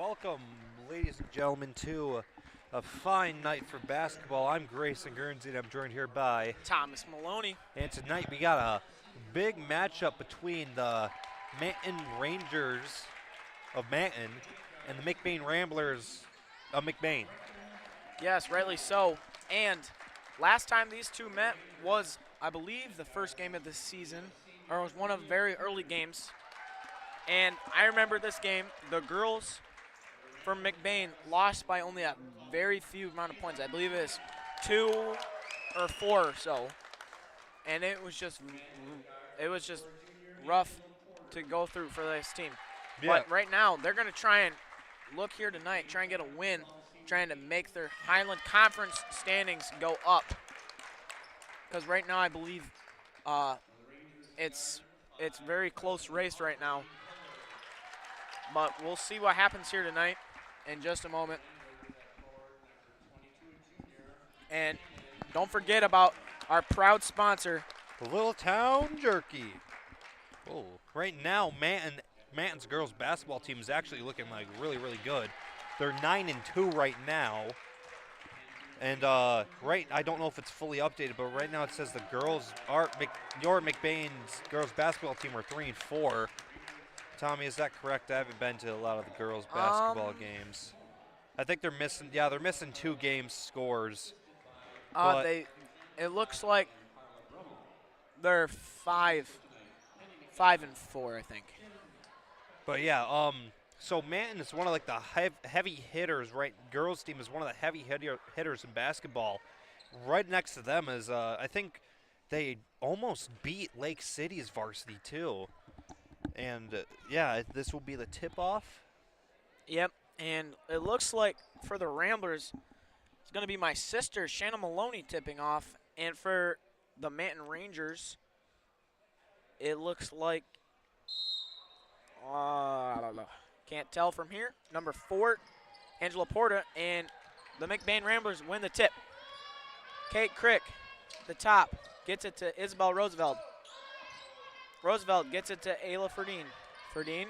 welcome, ladies and gentlemen, to a fine night for basketball. I'm Grayson Guernsey, and I'm joined here by Thomas Maloney. And tonight we got a big matchup between the Manton Rangers of Manton and the McBain Ramblers of McBain. Yes, rightly so. And last time these two met was, I believe, the first game of the season, or it was one of the very early games. And I remember this game, the girls from McBain lost by only a very few amount of points. I believe it was 2 or 4 or so. And it was just rough to go through for this team. Yeah. But right now, they're going to try and look here tonight, try and get a win, trying to make their Highland Conference standings go up. Because right now, I believe it's very close race right now. But we'll see what happens here tonight in just a moment. And don't forget about our proud sponsor, The Little Town Jerky. Oh, right now, Manton's girls basketball team is actually looking like really, really good. They're 9-2 right now. And I don't know if it's fully updated, but right now it says the girls your McBain's girls basketball team are 3-4. Tommy, is that correct? I haven't been to a lot of the girls basketball games. I think they're missing 2 game scores. it looks like they're 5-4, I think. But yeah, so Manton is one of like the heavy hitters, right? Girls team is one of the heavy hitters in basketball. Right next to them is I think they almost beat Lake City's varsity too. And yeah, this will be the tip-off. Yep, and it looks like for the Ramblers, it's going to be my sister, Shanna Maloney, tipping off. And for the Manton Rangers, it looks like, I don't know. Can't tell from here. Number 4, Angela Porta, and the McBain Ramblers win the tip. Kate Crick, the top, gets it to Isabel Roosevelt. Roosevelt gets it to Ayla Ferdine. Ferdine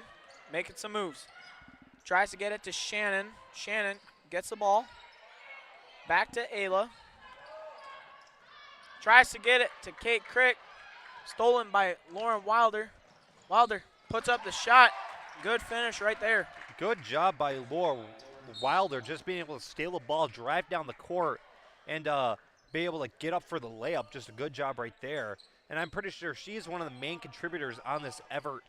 making some moves. Tries to get it to Shannon. Shannon gets the ball. Back to Ayla. Tries to get it to Kate Crick. Stolen by Lauren Wilder. Wilder puts up the shot. Good finish right there. Good job by Laura Wilder, just being able to steal the ball, drive down the court, and be able to get up for the layup. Just a good job right there. And I'm pretty sure she's one of the main contributors on this Everett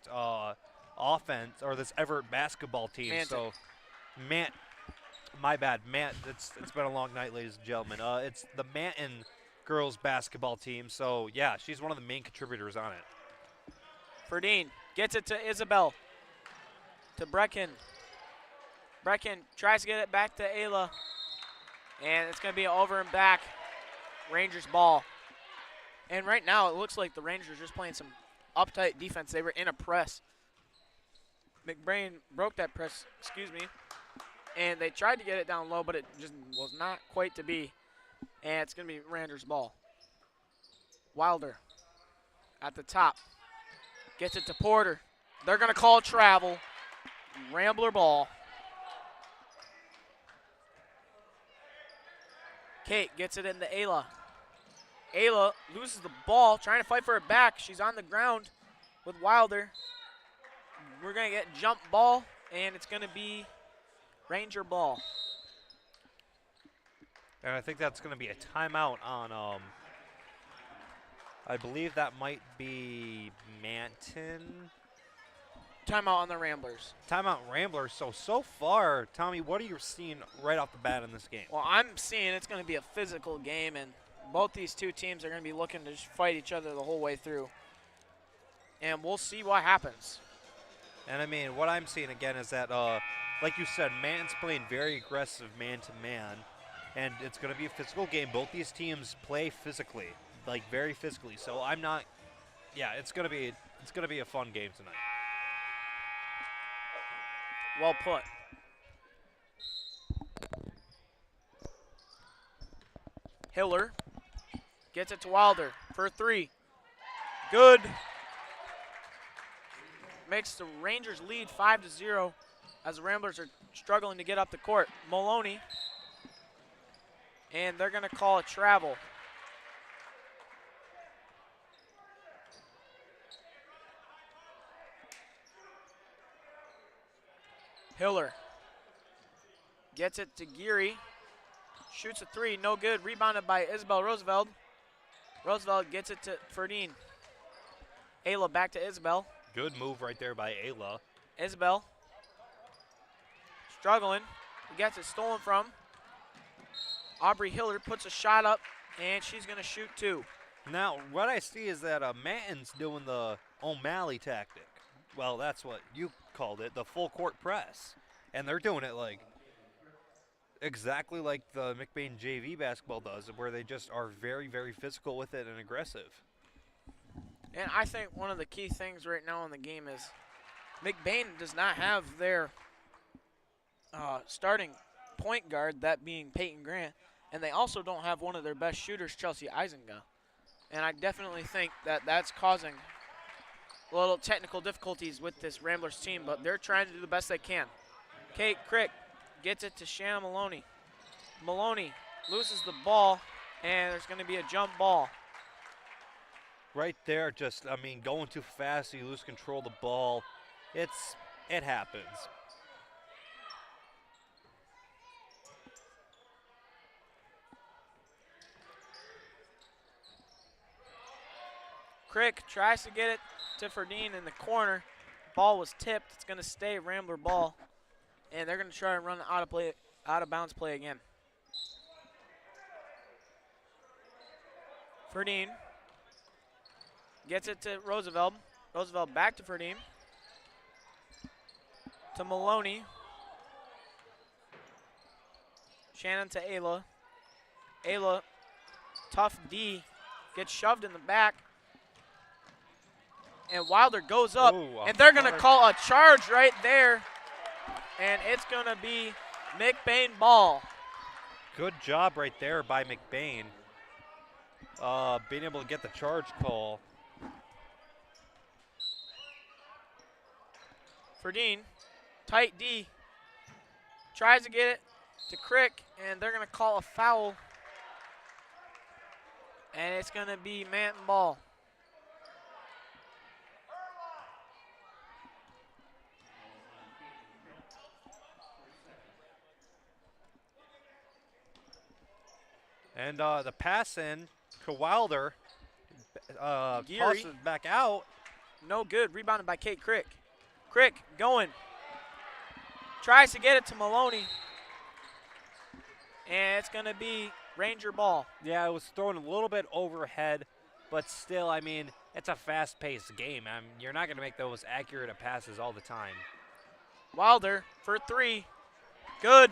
offense, or this Everett basketball team. Manton. So, my bad. It's been a long night, ladies and gentlemen. It's the Manton girls basketball team. So, yeah, she's one of the main contributors on it. Ferdine gets it to Isabel. To Brecken. Brecken tries to get it back to Ayla. And it's going to be over and back. Rangers ball. And right now it looks like the Rangers are just playing some uptight defense. They were in a press. McBain broke that press, and they tried to get it down low, but it just was not quite to be. And it's going to be Rangers ball. Wilder at the top. Gets it to Porter. They're going to call travel. Rambler ball. Kate gets it into Ayla. Ayla loses the ball, trying to fight for it back. She's on the ground with Wilder. We're going to get jump ball, and it's going to be Ranger ball. And I think that's going to be a timeout on, I believe that might be Manton. Timeout on the Ramblers. Timeout Ramblers. So far, Tommy, what are you seeing right off the bat in this game? Well, I'm seeing it's going to be a physical game, and both these two teams are going to be looking to just fight each other the whole way through. And we'll see what happens. And, I mean, what I'm seeing, again, is that, like you said, Manton's playing very aggressive man-to-man, and it's going to be a physical game. Both these teams play physically, like very physically. So I'm not – yeah, it's going to be a fun game tonight. Well put. Hiller gets it to Wilder for 3. Good. Makes the Rangers lead 5-0 as the Ramblers are struggling to get up the court. Maloney. And they're going to call a travel. Hiller gets it to Geary. Shoots a three, no good. Rebounded by Isabel Roosevelt. Roosevelt gets it to Ferdine. Ayla back to Isabel. Good move right there by Ayla. Isabel struggling. He gets it stolen from. Aubrey Hiller puts a shot up, and she's going to shoot two. Now, what I see is that Manton's doing the O'Malley tactic. Well, that's what you called it, the full court press. And they're doing it like exactly like the McBain JV basketball does, where they just are very, very physical with it and aggressive. And I think one of the key things right now in the game is McBain does not have their starting point guard, that being Peyton Grant, and they also don't have one of their best shooters, Chelsea Eisenga. And I definitely think that that's causing a little technical difficulties with this Ramblers team, but they're trying to do the best they can. Kate Crick gets it to Shanna Maloney. Maloney loses the ball, and there's going to be a jump ball. Right there, just, I mean, going too fast, you lose control of the ball. It happens. Crick tries to get it to Ferdine in the corner. Ball was tipped. It's going to stay Rambler ball. And they're going to try and run out of bounds play again. Ferdine gets it to Roosevelt. Roosevelt back to Ferdine. To Maloney. Shannon to Ayla. Ayla, tough D, gets shoved in the back. And Wilder goes up, and they're going to call a charge right there. And it's going to be McBain ball. Good job right there by McBain. Being able to get the charge call. Ferdine, tight D, tries to get it to Crick, and they're going to call a foul. And it's going to be Manton ball. And the pass in to Wilder. Tosses back out. No good. Rebounded by Kate Crick. Crick going. Tries to get it to Maloney. And it's going to be Ranger ball. Yeah, it was thrown a little bit overhead, but still, I mean, it's a fast-paced game. You're not going to make those accurate passes all the time. Wilder for three. Good.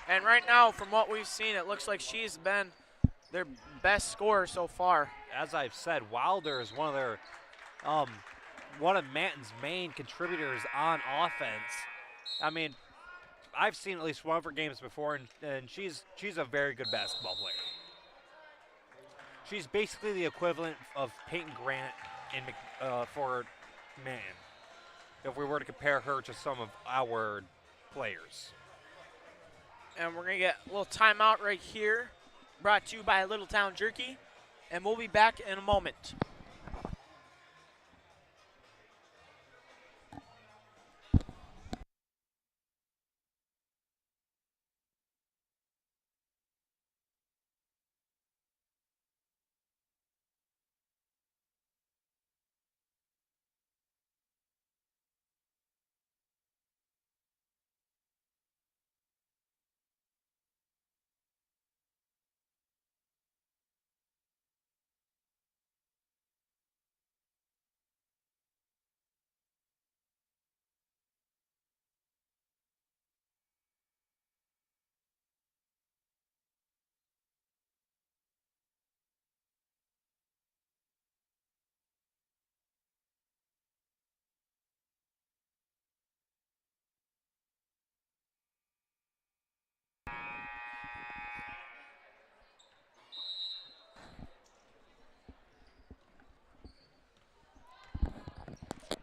And right now, from what we've seen, it looks like she's been their best scorer so far. As I've said, Wilder is one of Manton's main contributors on offense. I mean, I've seen at least one of her games before, and she's a very good basketball player. She's basically the equivalent of Peyton Grant for Manton, if we were to compare her to some of our players. And we're going to get a little timeout right here, brought to you by Little Town Jerky, and we'll be back in a moment.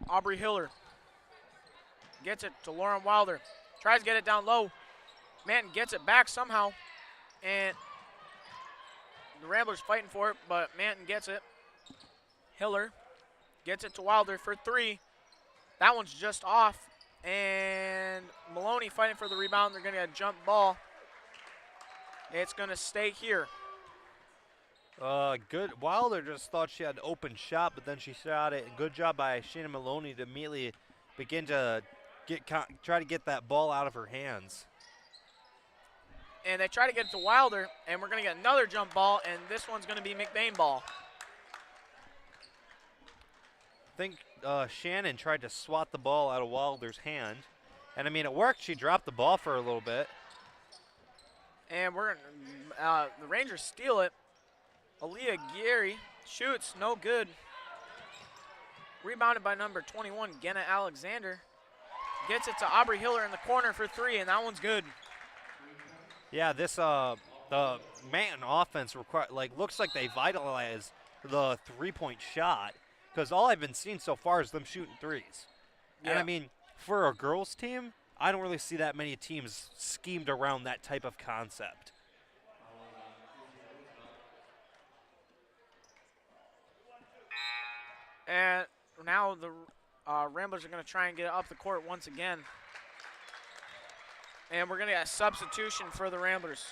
Aubrey Hiller gets it to Lauren Wilder. Tries to get it down low. Manton gets it back somehow. And the Ramblers fighting for it, but Manton gets it. Hiller gets it to Wilder for 3. That one's just off. And Maloney fighting for the rebound. They're going to get a jump ball. It's going to stay here. Good. Wilder just thought she had an open shot, but then she shot it. Good job by Shayna Maloney to immediately begin to try to get that ball out of her hands. And they try to get it to Wilder, and we're going to get another jump ball, and this one's going to be McBain ball. I think Shannon tried to swat the ball out of Wilder's hand. And, I mean, it worked. She dropped the ball for a little bit. And the Rangers steal it. Aaliyah Geary shoots, no good. Rebounded by number 21, Genna Alexander. Gets it to Aubrey Hiller in the corner for 3, and that one's good. Yeah, this the Manton offense looks like they vitalized the three-point shot, because all I've been seeing so far is them shooting threes. Yeah. And I mean, for a girls team, I don't really see that many teams schemed around that type of concept. And now the Ramblers are going to try and get it up the court once again. And we're going to get a substitution for the Ramblers.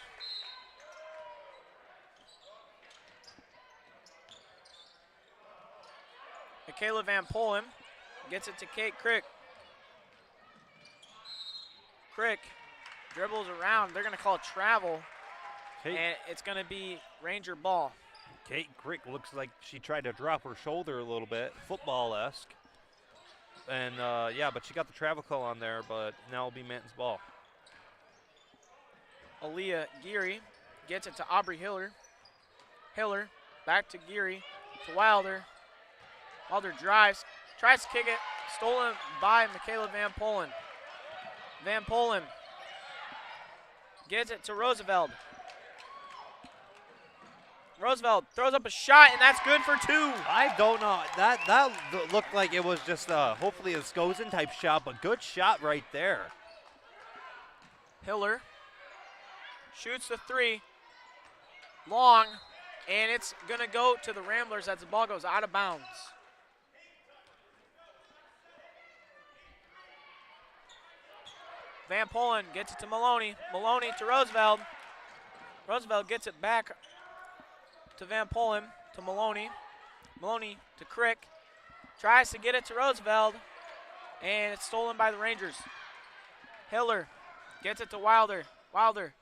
Michaela Van Polen gets it to Kate Crick. Crick dribbles around. They're going to call travel. And it's going to be Ranger ball. Kate Crick looks like she tried to drop her shoulder a little bit, football-esque. And, yeah, but she got the travel call on there, but now it'll be Manton's ball. Aaliyah Geary gets it to Aubrey Hiller. Hiller back to Geary, to Wilder. Wilder drives, tries to kick it, stolen by Michaela Van Polen. Van Polen gets it to Roosevelt. Roosevelt throws up a shot, and that's good for 2. I don't know. That looked like it was just hopefully a Skozen type shot, but good shot right there. Hiller shoots the 3. Long, and it's going to go to the Ramblers as the ball goes out of bounds. Van Polen gets it to Maloney. Maloney to Roosevelt. Roosevelt gets it back to Van Polen, to Maloney. Maloney to Crick. Tries to get it to Roosevelt, and it's stolen by the Rangers. Hiller gets it to Wilder. Wilder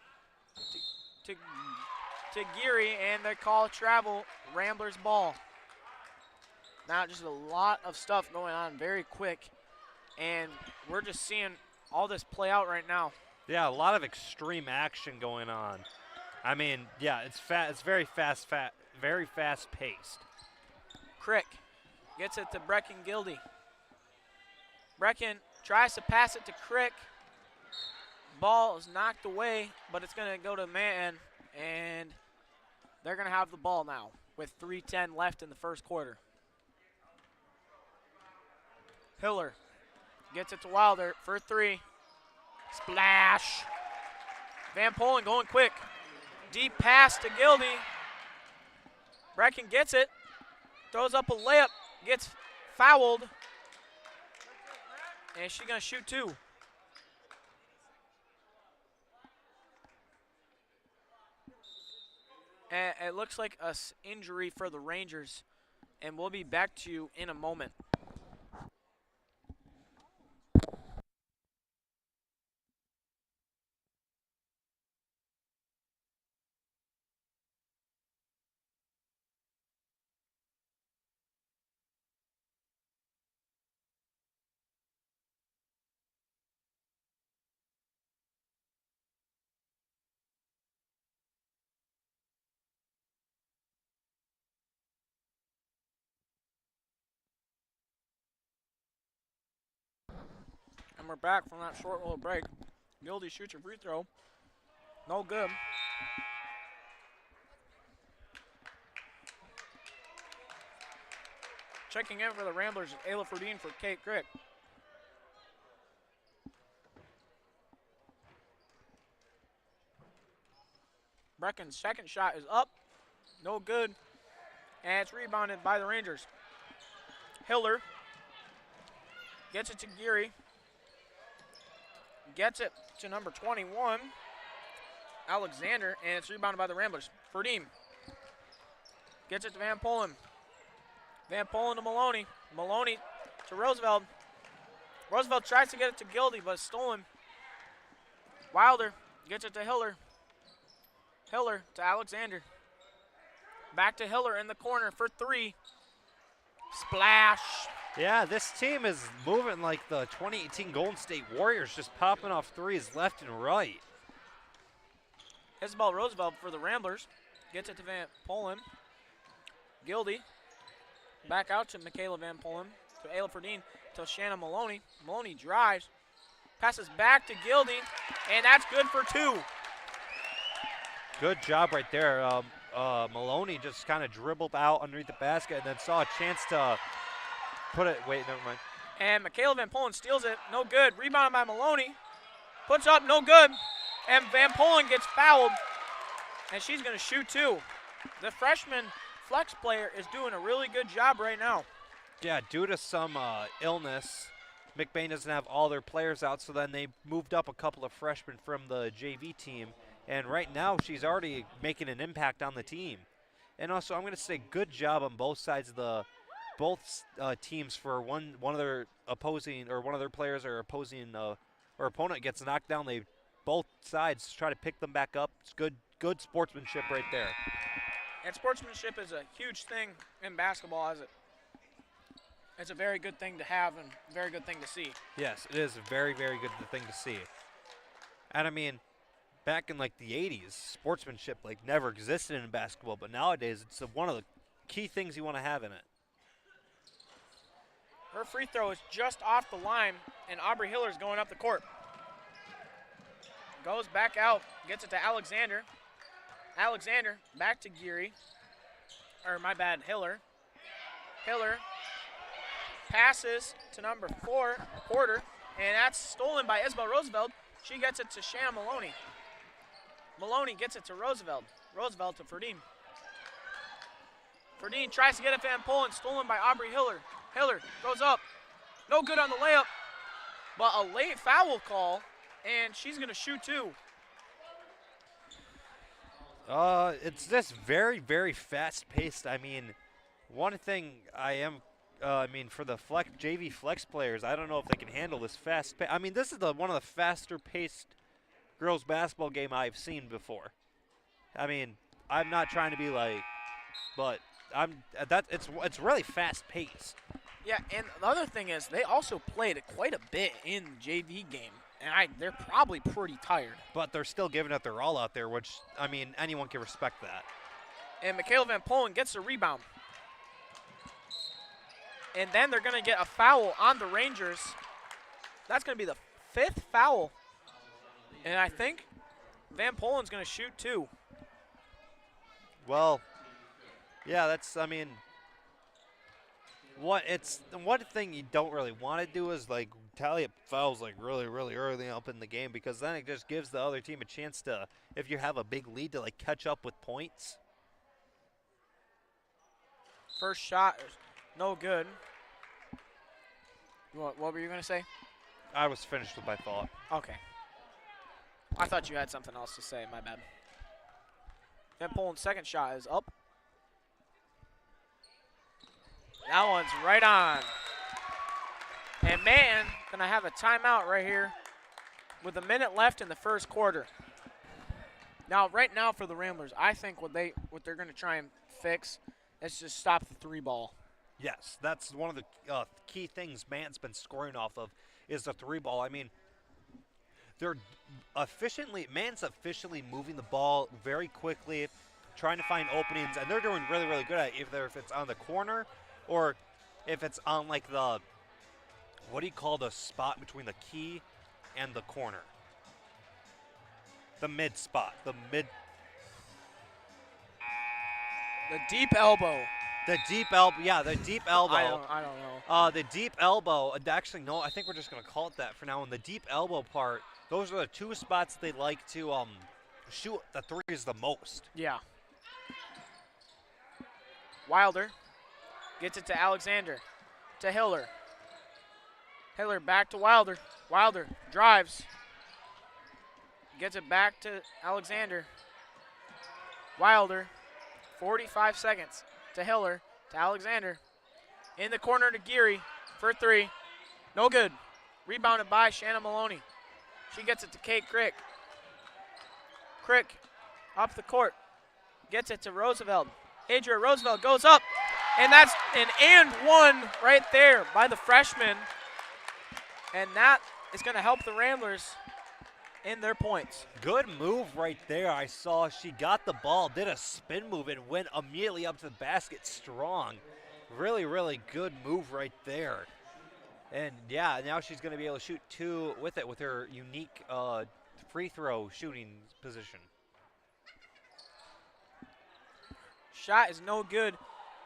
to Geary, and they call travel, Ramblers ball. Now just a lot of stuff going on very quick, and we're just seeing all this play out right now. Yeah, a lot of extreme action going on. I mean, yeah, it's very fast-paced. Crick gets it to Brecken Gildy. Brecken tries to pass it to Crick. Ball is knocked away, but it's going to go to Manton, and they're going to have the ball now with 3:10 left in the first quarter. Hiller gets it to Wilder for 3. Splash. Van Polen going quick. Deep pass to Gildy. Brecken gets it. Throws up a layup. Gets fouled. And she's going to shoot 2. And it looks like an injury for the Rangers. And we'll be back to you in a moment. And we're back from that short little break. Gildy shoots a free throw. No good. Checking in for the Ramblers is Ayla Ferdine for Kate Crick. Brecken's second shot is up. No good. And it's rebounded by the Rangers. Hiller gets it to Geary. Gets it to number 21, Alexander, and it's rebounded by the Ramblers. Ferdim gets it to Van Polen. Van Polen to Maloney. Maloney to Roosevelt. Roosevelt tries to get it to Gildy, but it's stolen. Wilder gets it to Hiller. Hiller to Alexander. Back to Hiller in the corner for three. Splash. Yeah, this team is moving like the 2018 Golden State Warriors, just popping off threes left and right. Isabel Roosevelt for the Ramblers. Gets it to Van Polen. Gildy. Back out to Michaela Van Polen. To Ayla Ferdine. To Shanna Maloney. Maloney drives. Passes back to Gildy. And that's good for two. Good job right there. Maloney just kind of dribbled out underneath the basket and then saw a chance to put it. Wait, never mind. And Michaela Van Polen steals it. No good. Rebounded by Maloney. Puts up. No good. And Van Polen gets fouled. And she's going to shoot two. The freshman flex player is doing a really good job right now. Yeah, due to some illness, McBain doesn't have all their players out, so then they moved up a couple of freshmen from the JV team. And right now, she's already making an impact on the team. And also, I'm going to say good job on both sides of the teams for one of their opposing or one of their players or opposing or opponent gets knocked down. They both sides try to pick them back up. It's good sportsmanship right there. And sportsmanship is a huge thing in basketball. It's a very good thing to have and a very good thing to see. Yes, it is a very, very good thing to see. And I mean, back in like the 80s, sportsmanship like never existed in basketball, but nowadays it's one of the key things you want to have in it. Her free throw is just off the line, and Aubrey Hiller is going up the court. Goes back out, gets it to Alexander. Alexander back to Geary. Or my bad, Hiller. Hiller passes to number 4, Porter, and that's stolen by Isabel Roosevelt. She gets it to Shanna Maloney. Maloney gets it to Roosevelt. Roosevelt to Ferdine. Ferdine tries to get it to Van Polen, stolen by Aubrey Hiller. Hiller goes up. No good on the layup, but a late foul call, and she's going to shoot two. It's just very, very fast-paced. I mean, one thing for the JV flex players, I don't know if they can handle this fast pace. I mean, this is one of the faster-paced girls basketball game I've seen before. I mean, I'm not trying to be like, but it's really fast-paced. Yeah, and the other thing is they also played quite a bit in the JV game, and they're probably pretty tired. But they're still giving it their all out there, which, I mean, anyone can respect that. And Michaela Van Polen gets the rebound. And then they're going to get a foul on the Rangers. That's going to be the 5th foul. And I think Van Polen's going to shoot two. Well, yeah, one thing you don't really want to do is like tally up fouls like really, really early up in the game, because then it just gives the other team a chance to, if you have a big lead, to like catch up with points. First shot is no good. What were you going to say? I was finished with my thought. Okay. I thought you had something else to say. My bad. Van Polen's second shot is up. That one's right on. And Manton gonna have a timeout right here with a minute left in the first quarter. Now, right now for the Ramblers, I think what they're gonna try and fix is just stop the three ball. Yes, that's one of the key things Manton's been scoring off of is the three ball. I mean, Manton's efficiently moving the ball very quickly, trying to find openings, and they're doing really, really good at it, either if it's on the corner or if it's on like the, what do you call the spot between the key and the corner? The mid spot, the deep elbow. The deep elbow, yeah, the deep elbow. I don't know. The deep elbow, actually, no, I think we're just going to call it that for now. And the deep elbow part, those are the two spots they like to shoot the threes the most. Yeah. Wilder gets it to Alexander, to Hiller. Hiller back to Wilder. Wilder drives. Gets it back to Alexander. Wilder, 45 seconds to Hiller, to Alexander. In the corner to Geary for 3. No good. Rebounded by Shannon Maloney. She gets it to Kate Crick. Crick up the court. Gets it to Roosevelt. Adria Roosevelt goes up. And that's an and one right there by the freshman. And that is going to help the Ramblers in their points. Good move right there. I saw she got the ball, did a spin move, and went immediately up to the basket strong. Really, really good move right there. And, yeah, now she's going to be able to shoot 2 with it with her unique free throw shooting position. Shot is no good,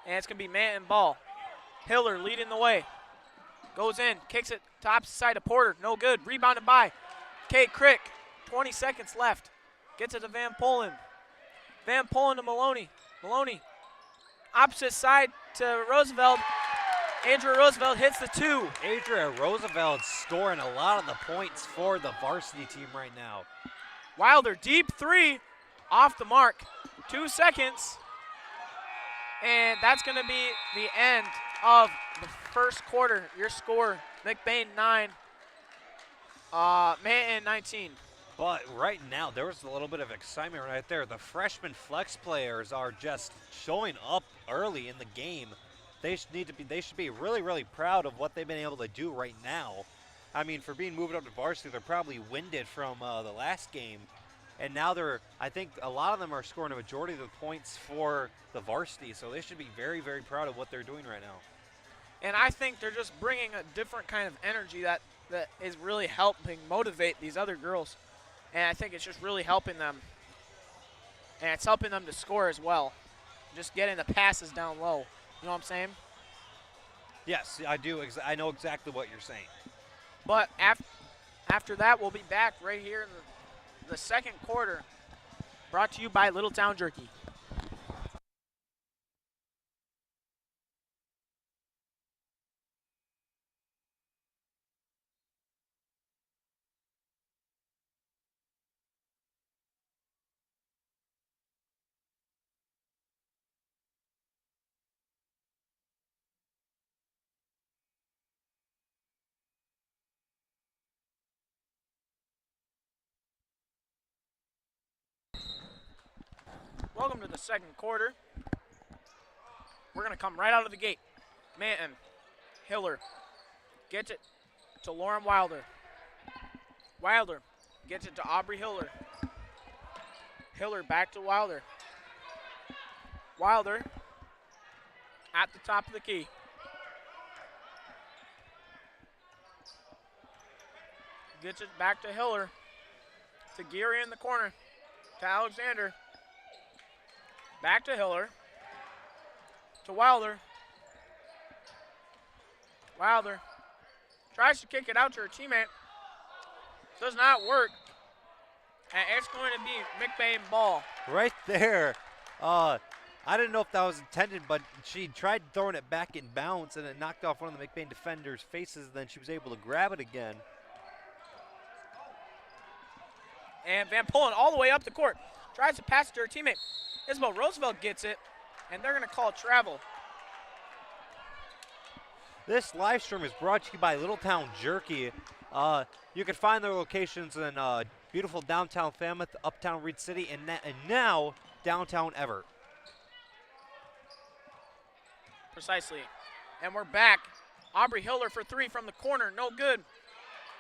and it's going to be Manton ball. Hiller leading the way. Goes in, kicks it to opposite side to Porter. No good. Rebounded by Kate Crick. 20 seconds left. Gets it to Van Polen. Van Polen to Maloney. Maloney. Opposite side to Roosevelt. Adria Roosevelt hits the 2. Adria Roosevelt scoring a lot of the points for the varsity team right now. Wilder, deep 3. Off the mark. 2 seconds. And that's going to be the end of the first quarter. Your score, McBain 9, Manton 19. But right now, there was a little bit of excitement right there. The freshman flex players are just showing up early in the game. They should be really, really proud of what they've been able to do right now. I mean, for being moved up to varsity, they're probably winded from the last game. And now I think a lot of them are scoring a majority of the points for the varsity. So they should be very, very proud of what they're doing right now. And I think they're just bringing a different kind of energy that is really helping motivate these other girls. And I think it's just really helping them. And it's helping them to score as well. Just getting the passes down low. You know what I'm saying? Yes, I do. I know exactly what you're saying. But after that, we'll be back right here in the second quarter. Brought to you by Littletown Jerky. Welcome to the second quarter. We're going to come right out of the gate. Manton, Hiller, gets it to Lauren Wilder. Wilder gets it to Aubrey Hiller. Hiller back to Wilder. Wilder at the top of the key. Gets it back to Hiller. To Geary in the corner. To Alexander. Back to Hiller. To Wilder. Wilder tries to kick it out to her teammate. Does not work. And it's going to be McBain ball. Right there. I didn't know if that was intended, but she tried throwing it back in bounds, and it knocked off one of the McBain defenders' faces, and then she was able to grab it again. And Van Polen all the way up the court. Tries to pass it to her teammate. Isabel Roosevelt gets it, and they're going to call travel. This live stream is brought to you by Littletown Jerky. You can find their locations in beautiful downtown Falmouth, uptown Reed City, and now downtown Everett. Precisely. And we're back. Aubrey Hiller for 3 from the corner. No good.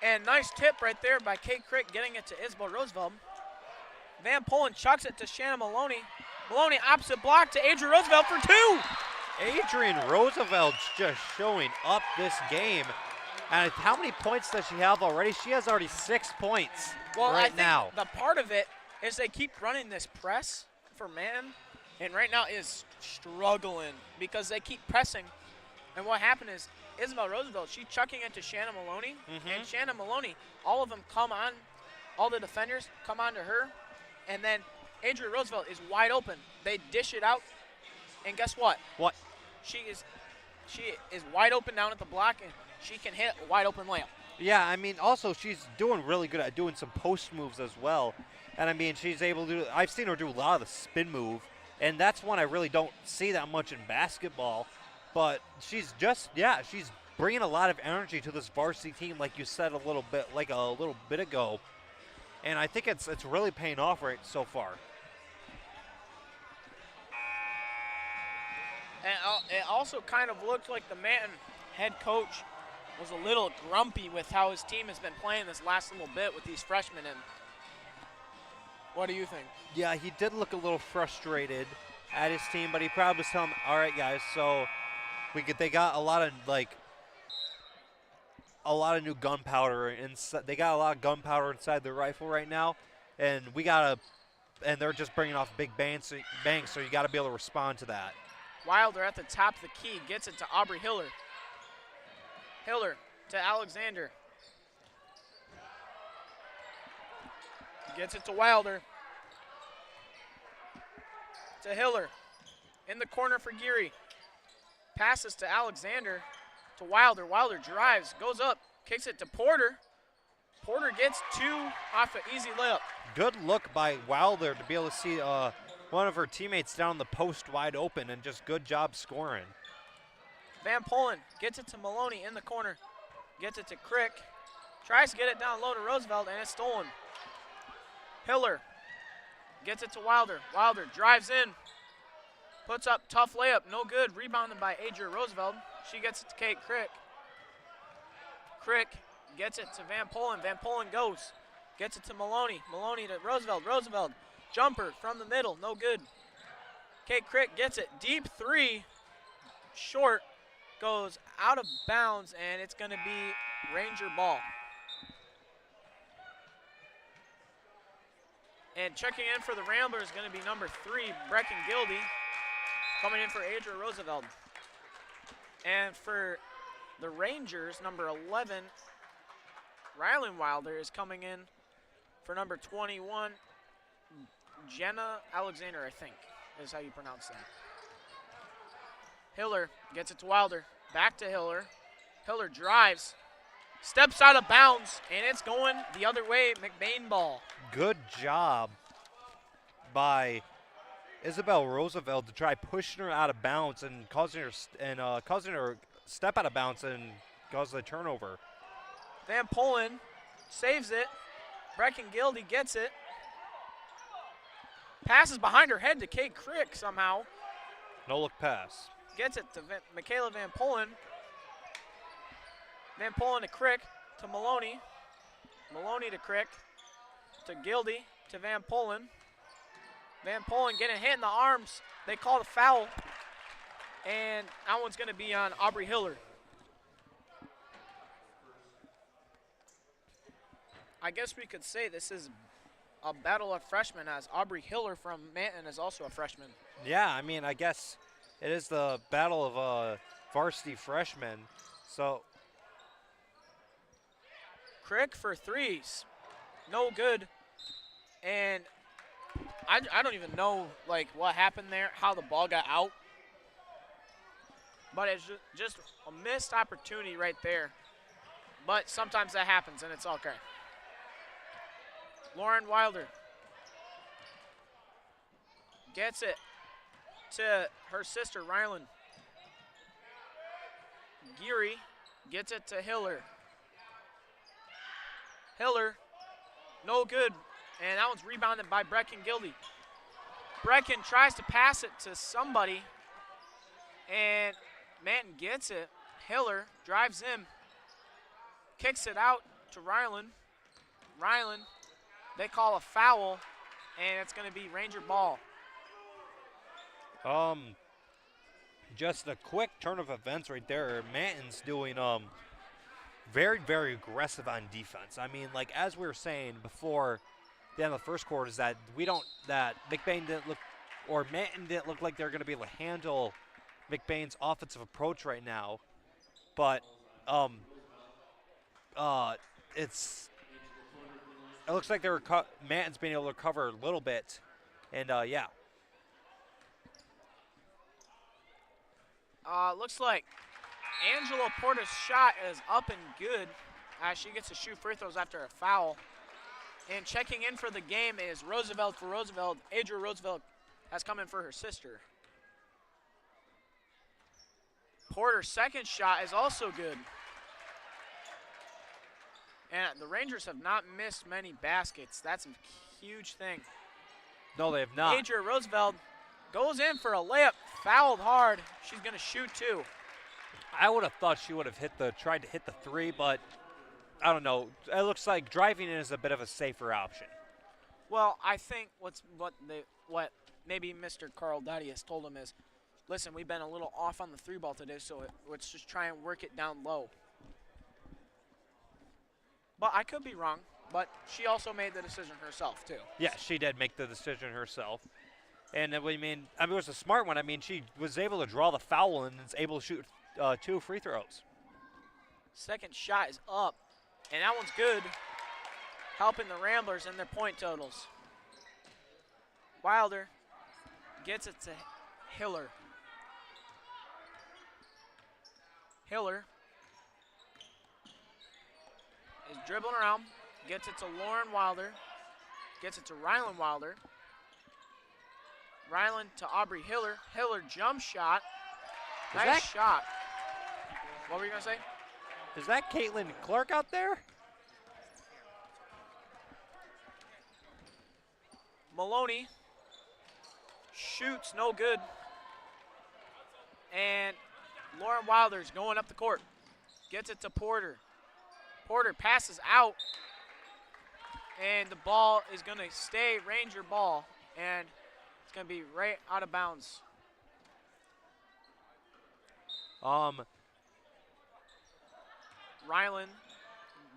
And nice tip right there by Kate Crick, getting it to Isabel Roosevelt. Van Polen chucks it to Shannon Maloney. Maloney opposite block to Adria Roosevelt for 2. Adrian Roosevelt's just showing up this game. And how many points does she have already? She has already 6 points now. The part of it is they keep running this press for Manton, and right now is struggling because they keep pressing. And what happened is Isabel Roosevelt, she's chucking it to Shannon Maloney, and Shannon Maloney, all of them come on, all the defenders come on to her, and then Adria Roosevelt is wide open. They dish it out, and guess what? What? She is wide open down at the block, and she can hit a wide open layup. Yeah, I mean, also she's doing really good at doing some post moves as well. And I mean, she's able to I've seen her do a lot of the spin move, and that's one I really don't see that much in basketball. But she's she's bringing a lot of energy to this varsity team, like you said a little bit ago. And I think it's really paying off right so far. And it also kind of looked like the Manton head coach was a little grumpy with how his team has been playing this last little bit with these freshmen in. What do you think? Yeah, he did look a little frustrated at his team, but he probably was telling them, all right, guys, so they got a lot of new gunpowder, and they got a lot of gunpowder inside their rifle right now, and they're just bringing off big bangs, so you got to be able to respond to that. Wilder at the top of the key, gets it to Aubrey Hiller. Hiller to Alexander. Gets it to Wilder. To Hiller. In the corner for Geary. Passes to Alexander. To Wilder. Wilder drives, goes up, kicks it to Porter. Porter gets 2 off an easy layup. Good look by Wilder to be able to see one of her teammates down the post wide open, and just good job scoring. Van Polen gets it to Maloney in the corner. Gets it to Crick. Tries to get it down low to Roosevelt, and it's stolen. Hiller gets it to Wilder. Wilder drives in. Puts up tough layup, no good. Rebounded by Adria Roosevelt. She gets it to Kate Crick. Crick gets it to Van Polen. Van Polen goes. Gets it to Maloney. Maloney to Roosevelt. Roosevelt, jumper from the middle, no good. Kate Crick gets it. Deep 3, short, goes out of bounds, and it's going to be Ranger ball. And checking in for the Ramblers is going to be number 3, Brecken Gildy, coming in for Adria Roosevelt. And for the Rangers, number 11, Rylan Wilder is coming in for number 21, Jenna Alexander, I think, is how you pronounce that. Hiller gets it to Wilder. Back to Hiller. Hiller drives. Steps out of bounds, and it's going the other way. McBain ball. Good job by Isabel Roosevelt to try pushing her out of bounds and causing her step out of bounds and cause the turnover. Van Polen saves it. Brecken Gildy gets it. Passes behind her head to Kate Crick somehow. No look pass. Gets it to Michaela Van Polen. Van Polen to Crick, to Maloney. Maloney to Crick, to Gildy, to Van Polen. Van Polen getting hit in the arms. They call the foul. And that one's going to be on Aubrey Hiller. I guess we could say this is a battle of freshmen, as Aubrey Hiller from Manton is also a freshman. Yeah, I mean, I guess it is the battle of varsity freshmen. So Crick for threes, no good. And I don't even know like what happened there, how the ball got out. But it's just a missed opportunity right there. But sometimes that happens, and it's okay. Lauren Wilder gets it to her sister, Rylan. Geary gets it to Hiller. Hiller, no good. And that one's rebounded by Brecken Gildy. Brecken tries to pass it to somebody, and Manton gets it. Hiller drives in, kicks it out to Rylan. Rylan, they call a foul, and it's going to be Ranger ball. Just a quick turn of events right there. Manton's doing very, very aggressive on defense. I mean, like as we were saying before the end of the first quarter, is that McBain didn't look, or Manton didn't look like they're going to be able to handle McBain's offensive approach right now. But it's it looks like Manton's been able to recover a little bit. And, yeah. Looks like Angela Porter's shot is up and good as she gets to shoot free throws after a foul. And checking in for the game is Roosevelt for Roosevelt. Adria Roosevelt has come in for her sister. Porter's second shot is also good. And the Rangers have not missed many baskets. That's a huge thing. No, they have not. Adria Roosevelt goes in for a layup, fouled hard. She's going to shoot two. I would have thought she would have tried to hit the three, but I don't know. It looks like driving in is a bit of a safer option. Well, I think what maybe Mr. Carl Dottie has told him is, listen, we've been a little off on the three ball today, so let's just try and work it down low. But I could be wrong, but she also made the decision herself, too. Yeah, she did make the decision herself. And it was a smart one. I mean, she was able to draw the foul and is able to shoot 2 free throws. Second shot is up, and that one's good, helping the Ramblers in their point totals. Wilder gets it to Hiller. Hiller is dribbling around, gets it to Lauren Wilder, gets it to Rylan Wilder. Rylan to Aubrey Hiller. Hiller jump shot. Nice shot. What were you going to say? Is that Caitlin Clark out there? Maloney shoots, no good. And Lauren Wilder's going up the court. Gets it to Porter. Porter passes out. And the ball is going to stay Ranger ball. And it's going to be right out of bounds. Rylan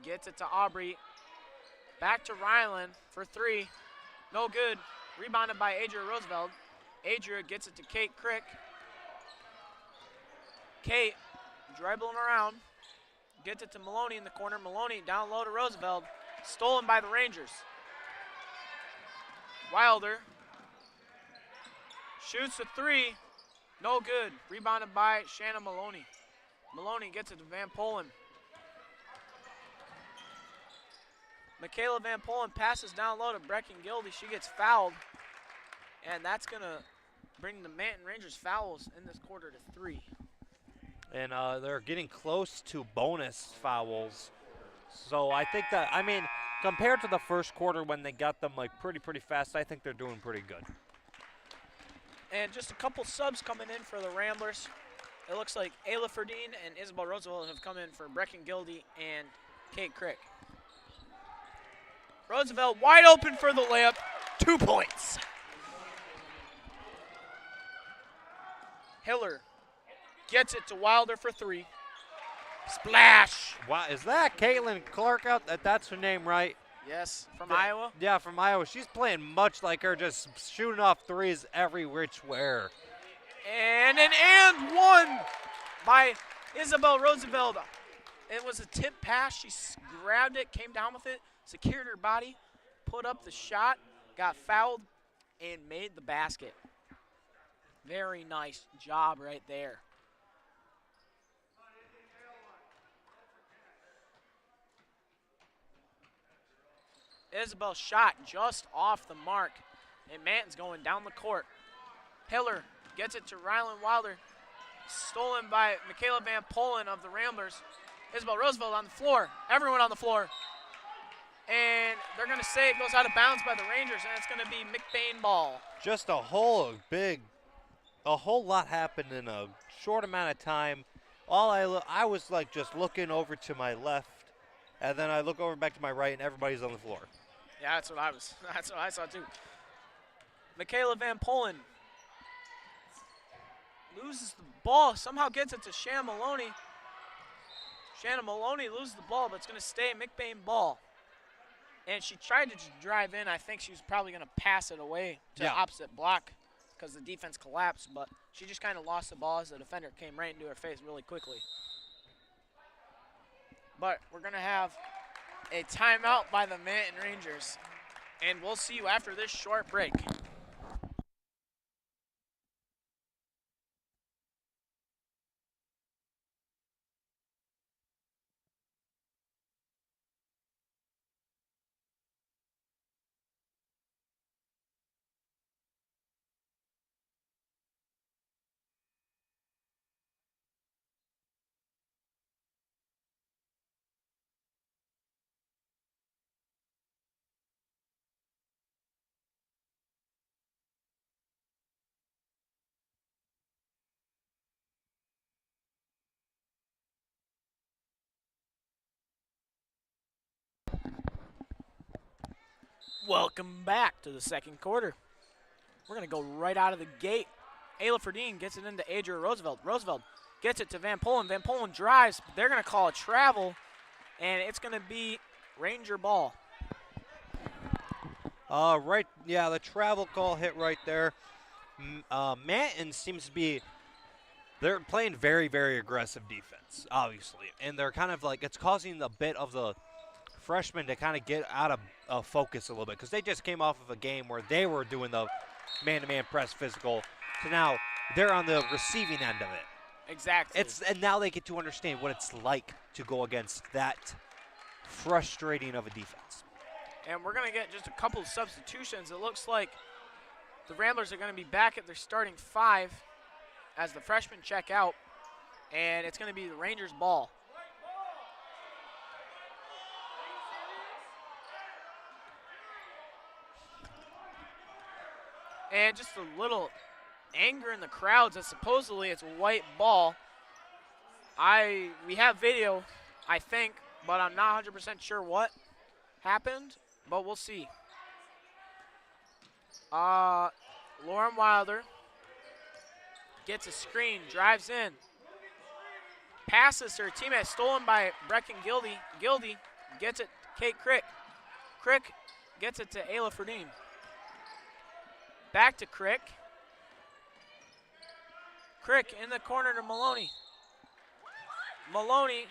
gets it to Aubrey. Back to Rylan for three. No good. Rebounded by Adria Roosevelt. Adria gets it to Kate Crick. Kate dribbling around. Gets it to Maloney in the corner. Maloney down low to Roosevelt. Stolen by the Rangers. Wilder shoots a three. No good. Rebounded by Shanna Maloney. Maloney gets it to Van Polen. Michaela Van Polen passes down low to Brecken Gildy. She gets fouled. And that's going to bring the Manton Rangers fouls in this quarter to 3. And they're getting close to bonus fouls. So I think that, compared to the first quarter when they got them like pretty fast, I think they're doing pretty good. And just a couple subs coming in for the Ramblers. It looks like Ayla Ferdine and Isabel Roosevelt have come in for Brecken Gildy and Kate Crick. Roosevelt wide open for the layup. 2 points. Hiller gets it to Wilder for 3. Splash. Wow, is that Caitlin Clark out? That's her name, right? Yes, from Iowa. Yeah, from Iowa. She's playing much like her, just shooting off threes every which way. And an and one by Isabel Roosevelt. It was a tip pass. She grabbed it, came down with it, secured her body, put up the shot, got fouled, and made the basket. Very nice job right there. Isabel's shot just off the mark, and Manton's going down the court. Hiller gets it to Rylan Wilder, stolen by Michaela Van Polen of the Ramblers. Isabel Roosevelt on the floor, everyone on the floor. And they're going to say it goes out of bounds by the Rangers, and it's going to be McBain ball. Just a whole lot happened in a short amount of time. I was like just looking over to my left, and then I look over back to my right, and everybody's on the floor. Yeah, that's what I saw too. Michaela Van Polen loses the ball, somehow gets it to Shanna Maloney. Shanna Maloney loses the ball, but it's going to stay McBain ball. And she tried to just drive in. I think she was probably going to pass it away to the opposite block because the defense collapsed, but she just kind of lost the ball as the defender came right into her face really quickly. But we're going to have a timeout by the Manton Rangers. And we'll see you after this short break. Welcome back to the second quarter. We're going to go right out of the gate. Ayla Ferdine gets it into Adria Roosevelt. Roosevelt gets it to Van Polen. Van Polen drives, but they're going to call a travel, and it's going to be Ranger ball. Right, yeah, the travel call hit right there. Manton seems to be, they're playing very, very aggressive defense, obviously. And they're kind of like, it's causing a bit of the freshmen to kind of get out of focus a little bit because they just came off of a game where they were doing the man-to-man press physical. So now they're on the receiving end of it. Exactly. And now they get to understand what it's like to go against that frustrating of a defense. And we're going to get just a couple of substitutions. It looks like the Ramblers are going to be back at their starting 5 as the freshmen check out, and it's going to be the Rangers ball. And just a little anger in the crowds that supposedly it's a white ball. We have video, I think, but I'm not 100% sure what happened, but we'll see. Lauren Wilder gets a screen, drives in, passes to her teammate, stolen by Brecken Gildy. Gildy gets it to Kate Crick. Crick gets it to Ayla Ferdine. Back to Crick. Crick in the corner to Maloney. Maloney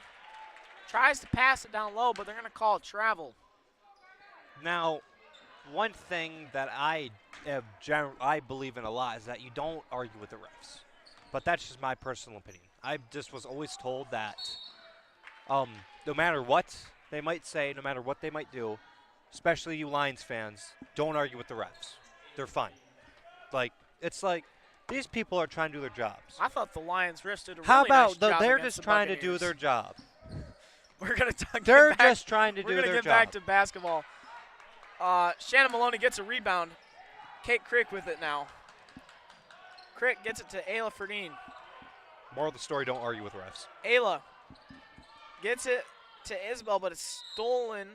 tries to pass it down low, but they're going to call it travel. Now, one thing that I believe in a lot is that you don't argue with the refs. But that's just my personal opinion. I just was always told that no matter what they might say, no matter what they might do, especially you Lions fans, don't argue with the refs. They're fine. It's like these people are trying to do their jobs. I thought the Lions refs did a How really nice about job they're against just the trying to Buccaneers. do their job? We're going to They're just trying to do their job. We're going to get back to basketball. Shannon Maloney gets a rebound. Kate Crick with it now. Crick gets it to Ayla Ferdine. Moral of the story, don't argue with refs. Ayla gets it to Isabel, but it's stolen.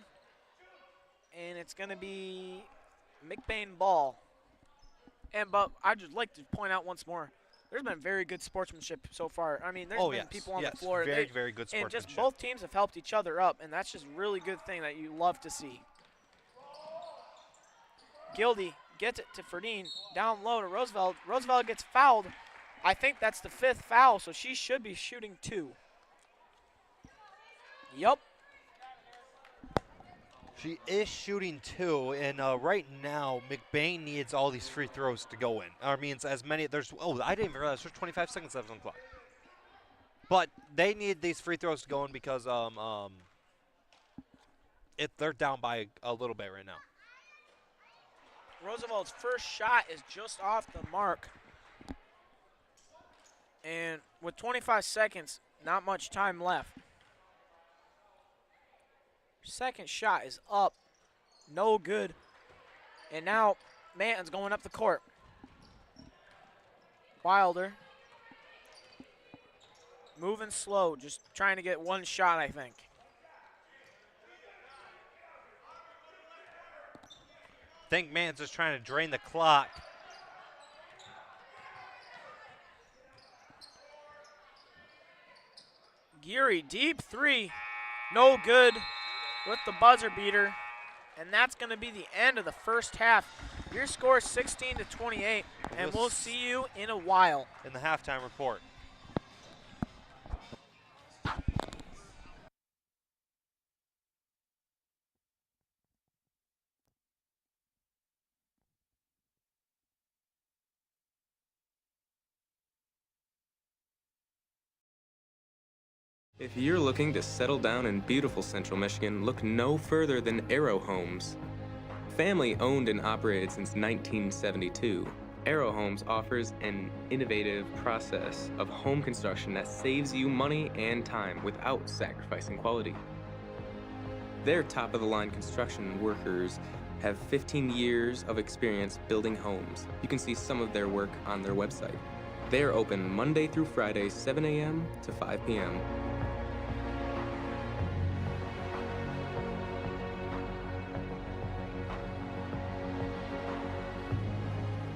And it's going to be McBain ball. But I'd just like to point out once more, there's been very good sportsmanship so far. I mean, there's been people on the floor. Very, very good sportsmanship. And just both teams have helped each other up, and that's just a really good thing that you love to see. Gildy gets it to Ferdine, down low to Roosevelt. Roosevelt gets fouled. I think that's the 5th foul, so she should be shooting 2. Yup. She is shooting 2, and right now McBain needs all these free throws to go in. I mean, it's as many. I didn't even realize there's 25 seconds left on the clock. But they need these free throws to go in because they're down by a little bit right now. Roosevelt's first shot is just off the mark. And with 25 seconds, not much time left. Second shot is up. No good. And now Manton's going up the court. Wilder. Moving slow, just trying to get one shot, I think. I think Manton's just trying to drain the clock. Geary, deep 3. No good with the buzzer beater. And that's going to be the end of the first half. Your score is 16-28, and we'll see you in a while. In the halftime report. If you're looking to settle down in beautiful Central Michigan, look no further than Arrow Homes. Family owned and operated since 1972, Arrow Homes offers an innovative process of home construction that saves you money and time without sacrificing quality. Their top-of-the-line construction workers have 15 years of experience building homes. You can see some of their work on their website. They are open Monday through Friday, 7 a.m. to 5 p.m.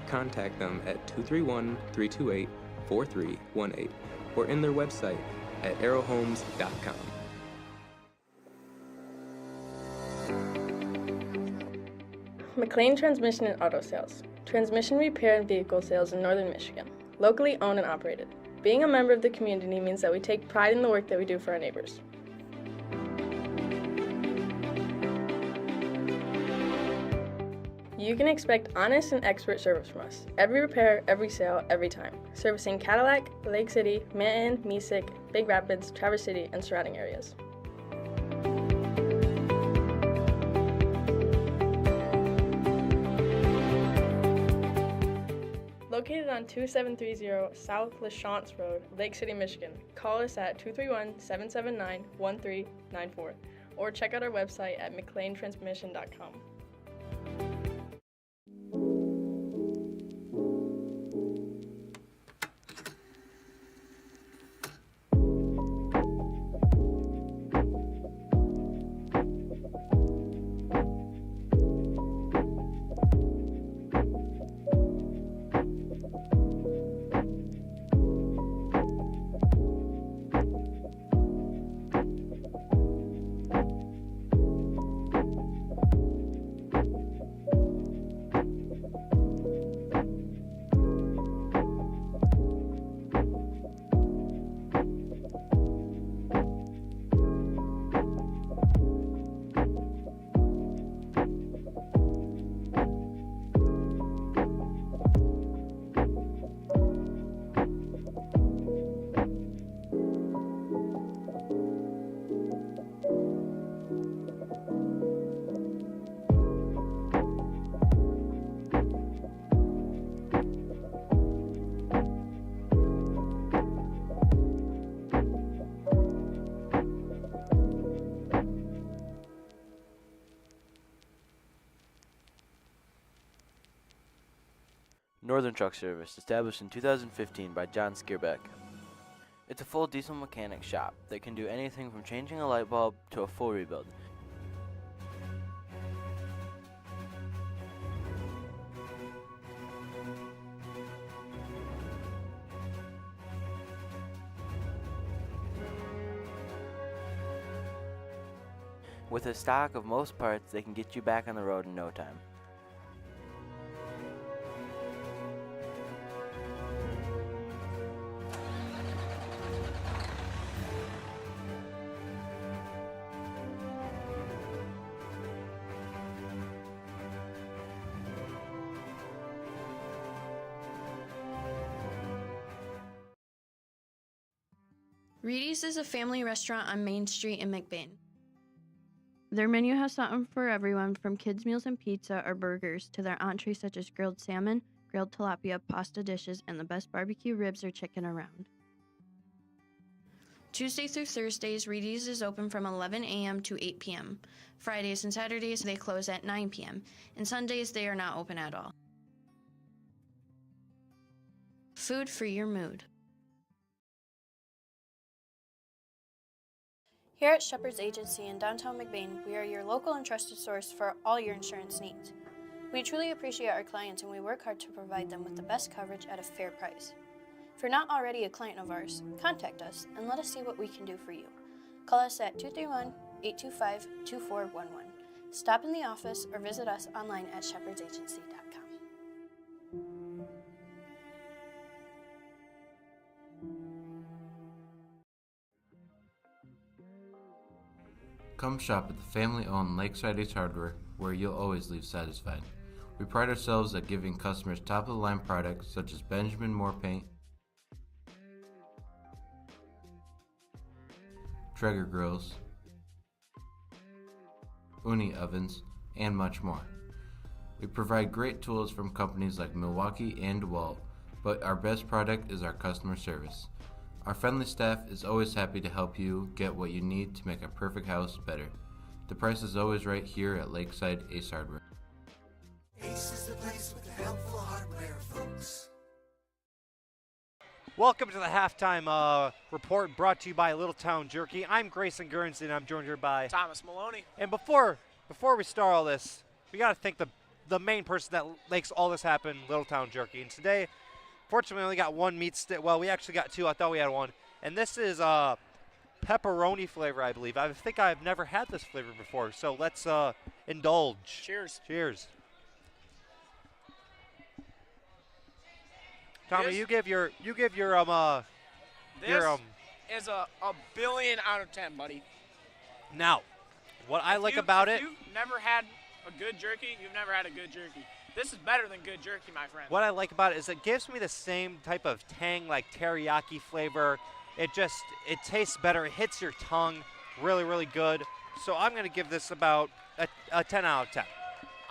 Contact them at 231-328-4318 or in their website at arrowhomes.com. McLain Transmission and Auto Sales. Transmission repair and vehicle sales in Northern Michigan. Locally owned and operated. Being a member of the community means that we take pride in the work that we do for our neighbors. You can expect honest and expert service from us. Every repair, every sale, every time. Servicing Cadillac, Lake City, Manton, Mesick, Big Rapids, Traverse City, and surrounding areas. Located on 2730 South LaChance Road, Lake City, Michigan. Call us at 231-779-1394 or check out our website at McLainTransmission.com. Northern Truck Service, established in 2015 by John Skierbeck. It's a full diesel mechanic shop that can do anything from changing a light bulb to a full rebuild. With a stock of most parts, they can get you back on the road in no time. Reedy's is a family restaurant on Main Street in McBain. Their menu has something for everyone from kids' meals and pizza or burgers to their entrees such as grilled salmon, grilled tilapia, pasta dishes, and the best barbecue ribs or chicken around. Tuesday through Thursdays, Reedy's is open from 11 a.m. to 8 p.m. Fridays and Saturdays, they close at 9 p.m. And Sundays, they are not open at all. Food for your mood. Here at Shepherd's Agency in downtown McBain, we are your local and trusted source for all your insurance needs. We truly appreciate our clients and we work hard to provide them with the best coverage at a fair price. If you're not already a client of ours, contact us and let us see what we can do for you. Call us at 231-825-2411. Stop in the office or visit us online at shepherdsagency.com. Come shop at the family-owned Lakeside Ace Hardware, where you'll always leave satisfied. We pride ourselves at giving customers top-of-the-line products such as Benjamin Moore paint, Traeger grills, uni ovens, and much more. We provide great tools from companies like Milwaukee and DeWalt, but our best product is our customer service. Our friendly staff is always happy to help you get what you need to make a perfect house better. The price is always right here at Lakeside Ace Hardware. Ace is the place with the helpful hardware, folks. Welcome to the halftime report brought to you by Little Town Jerky. I'm Grayson Gurns, and I'm joined here by Thomas Maloney. And before we start all this, we got to thank the main person that makes all this happen, Little Town Jerky. And today, fortunately, we only got one meat stick. Well, we actually got two. I thought we had one. And this is pepperoni flavor, I believe. I think I've never had this flavor before, so let's indulge. Cheers. Cheers. Tommy, you give your This is a billion out of 10, buddy. Now, what I like about it. If you've never had a good jerky, you've never had a good jerky. This is better than good jerky, my friend. What I like about it is it gives me the same type of tang, like teriyaki flavor. It tastes better. It hits your tongue really, really good. So I'm going to give this about a 10 out of 10.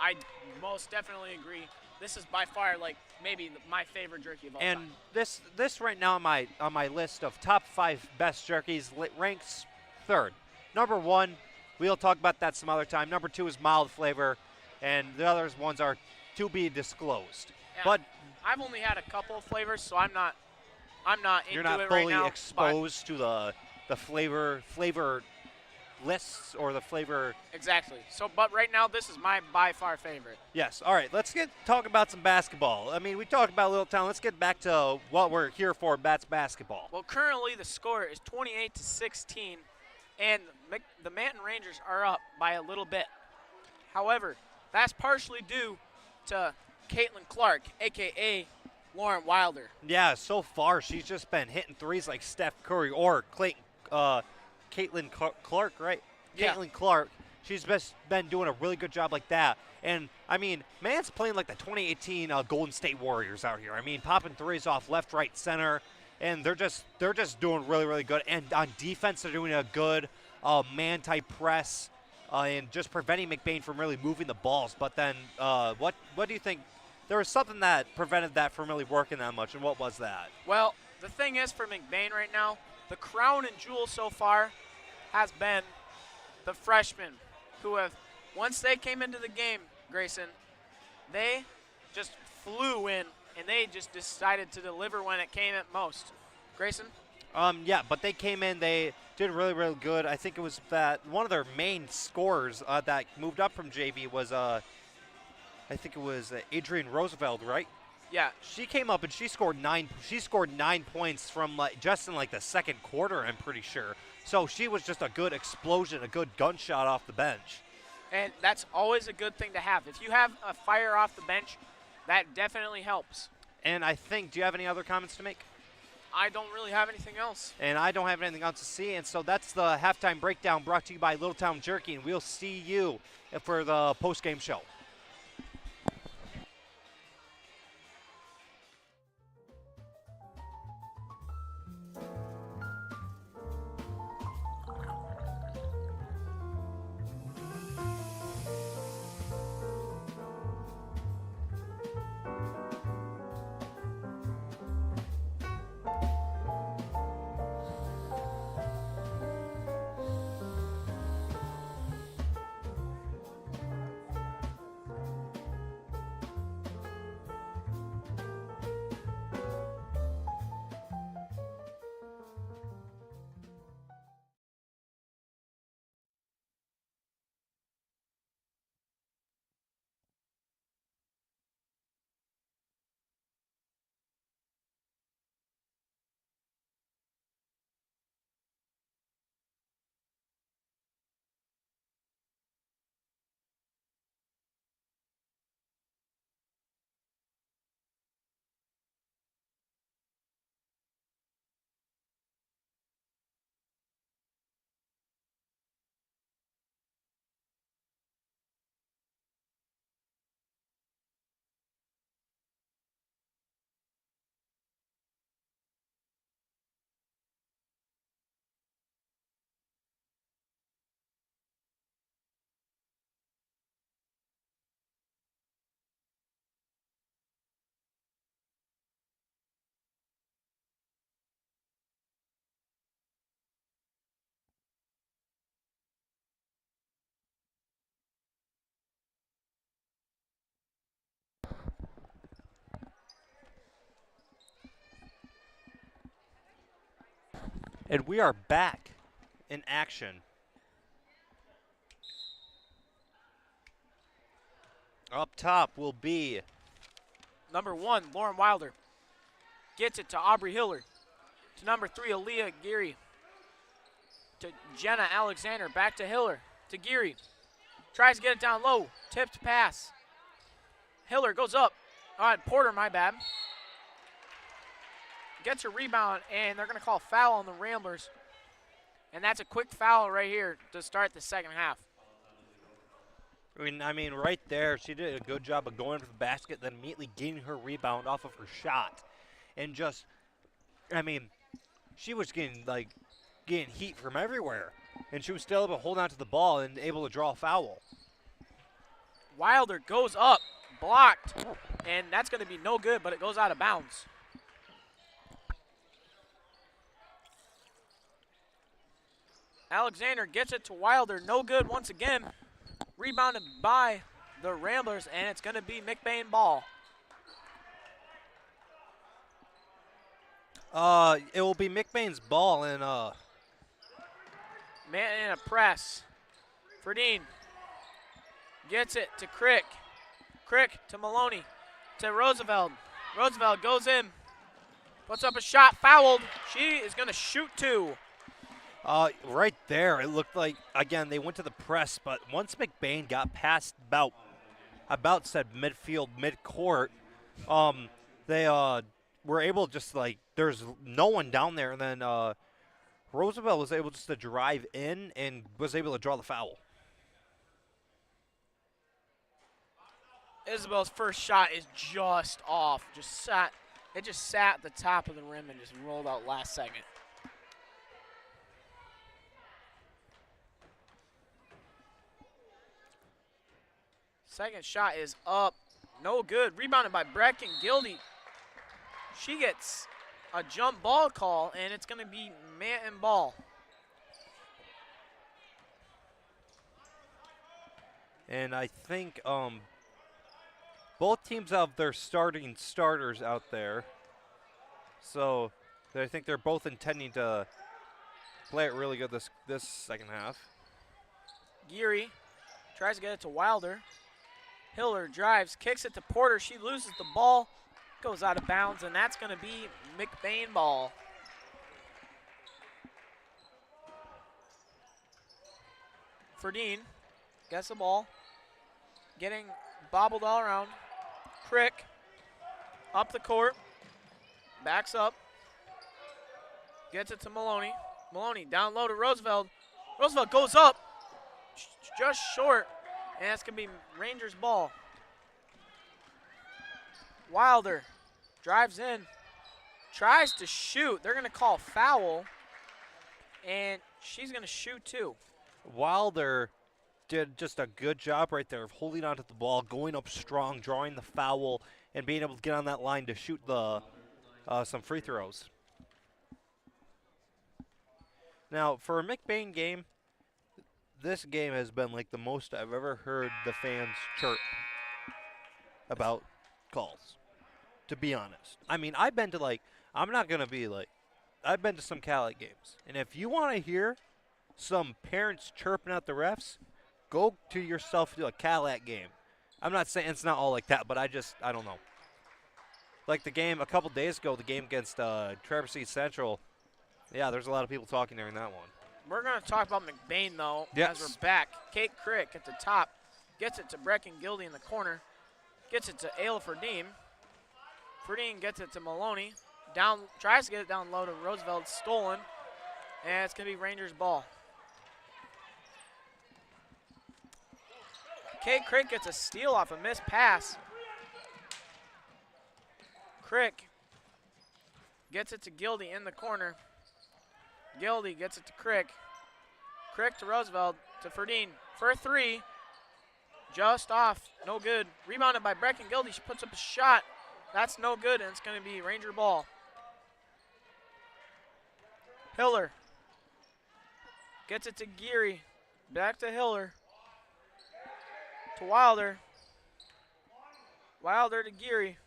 I most definitely agree. This is by far, like, maybe my favorite jerky of all time. And this right now on my list of top 5 best jerkies ranks third. Number 1, we'll talk about that some other time. Number 2 is mild flavor, and the other ones are to be disclosed. Yeah, but I've only had a couple of flavors, so I'm not you're into not it fully right now, exposed to the flavor lists or the flavor. Exactly. So, but right now, this is my by far favorite. Yes. All right. Let's talk about some basketball. I mean, we talked about Little Town. Let's get back to what we're here for. That's basketball. Well, currently the score is 28-16, and the Manton Rangers are up by a little bit. However, that's partially due to Caitlin Clark, aka Lauren Wilder. Yeah. So far, she's just been hitting threes like Steph Curry or Caitlin Clark, right? Yeah. Caitlin Clark. She's been doing a really good job like that. And, I mean, man's playing like the 2018 Golden State Warriors out here. I mean, popping threes off left, right, center. And they're just doing really, really good. And on defense, they're doing a good man-type press and just preventing McBain from really moving the balls. But then what do you think? There was something that prevented that from really working that much, and what was that? Well, the thing is for McBain right now, the crown and jewel so far has been the freshmen who have, once they came into the game, Grayson, they just flew in and they just decided to deliver when it came at most. Grayson? Yeah, but they came in, they did really, really good. I think it was that one of their main scorers that moved up from JV was, I think it was Adrian Roosevelt, right? Yeah. She came up and she scored 9 points from just in the second quarter, I'm pretty sure. So she was just a good explosion, a good gunshot off the bench. And that's always a good thing to have. If you have a fire off the bench, that definitely helps. And I think, do you have any other comments to make? I don't really have anything else. And I don't have anything else to see. And so that's the halftime breakdown brought to you by Little Town Jerky. And we'll see you for the post-game show. And we are back in action. Up top will be Number 1, Lauren Wilder. Gets it to Aubrey Hiller. To number 3, Aaliyah Geary. To Jenna Alexander. Back to Hiller. To Geary. Tries to get it down low. Tipped pass. Hiller goes up. All right, Porter, my bad. Gets a rebound, and they're going to call foul on the Ramblers. And that's a quick foul right here to start the second half. I mean, right there, she did a good job of going for the basket, then immediately getting her rebound off of her shot. And just, I mean, she was getting heat from everywhere. And she was still able to hold on to the ball and able to draw a foul. Wilder goes up, blocked, and that's going to be no good, but it goes out of bounds. Alexander gets it to Wilder, no good once again. Rebounded by the Ramblers, and it's going to be McBain ball. It will be McBain's ball, and Manton in a press. Ferdine gets it to Crick. Crick to Maloney. To Roosevelt. Roosevelt goes in. Puts up a shot, fouled. She is going to shoot 2. Right there, it looked like, again, they went to the press, but once McBain got past about said midfield, midcourt, they were able just there's no one down there, and then Roosevelt was able just to drive in and was able to draw the foul. Isabel's first shot is just off. It just sat at the top of the rim and just rolled out last second. Second shot is up. No good. Rebounded by Brecken Gildy. She gets a jump ball call, and it's going to be Manton ball. And I think both teams have their starters out there. So I think they're both intending to play it really good this second half. Geary tries to get it to Wilder. Hiller drives, kicks it to Porter. She loses the ball, goes out of bounds, and that's going to be McBain ball. Ferdine gets the ball, getting bobbled all around. Crick up the court, backs up, gets it to Maloney. Maloney down low to Roosevelt. Roosevelt goes up, just short. And that's going to be Rangers ball. Wilder drives in, tries to shoot. They're going to call foul, and she's going to shoot 2. Wilder did just a good job right there of holding onto the ball, going up strong, drawing the foul, and being able to get on that line to shoot some free throws. Now, for a McBain game, this game has been the most I've ever heard the fans chirp about calls, to be honest. I mean, I've been to I've been to some Calat games. And if you want to hear some parents chirping at the refs, go to yourself to a Calat game. I'm not saying it's not all like that, but I don't know. Like the game a couple days ago, the game against Traverse City Central, yeah, there's a lot of people talking during that one. We're going to talk about McBain, though, yes, as we're back. Kate Crick at the top gets it to Brecken Gildy in the corner. Gets it to Ayla Ferdine. Ferdine gets it to Maloney. Tries to get it down low to Roosevelt. Stolen. And it's going to be Rangers ball. Kate Crick gets a steal off a missed pass. Crick gets it to Gildy in the corner. Gildy gets it to Crick. Crick to Roosevelt to Ferdine for 3. Just off, no good. Rebounded by Brecken Gildy. She puts up a shot. That's no good, and it's going to be Ranger ball. Hiller gets it to Geary. Back to Hiller. To Wilder. Wilder to Geary.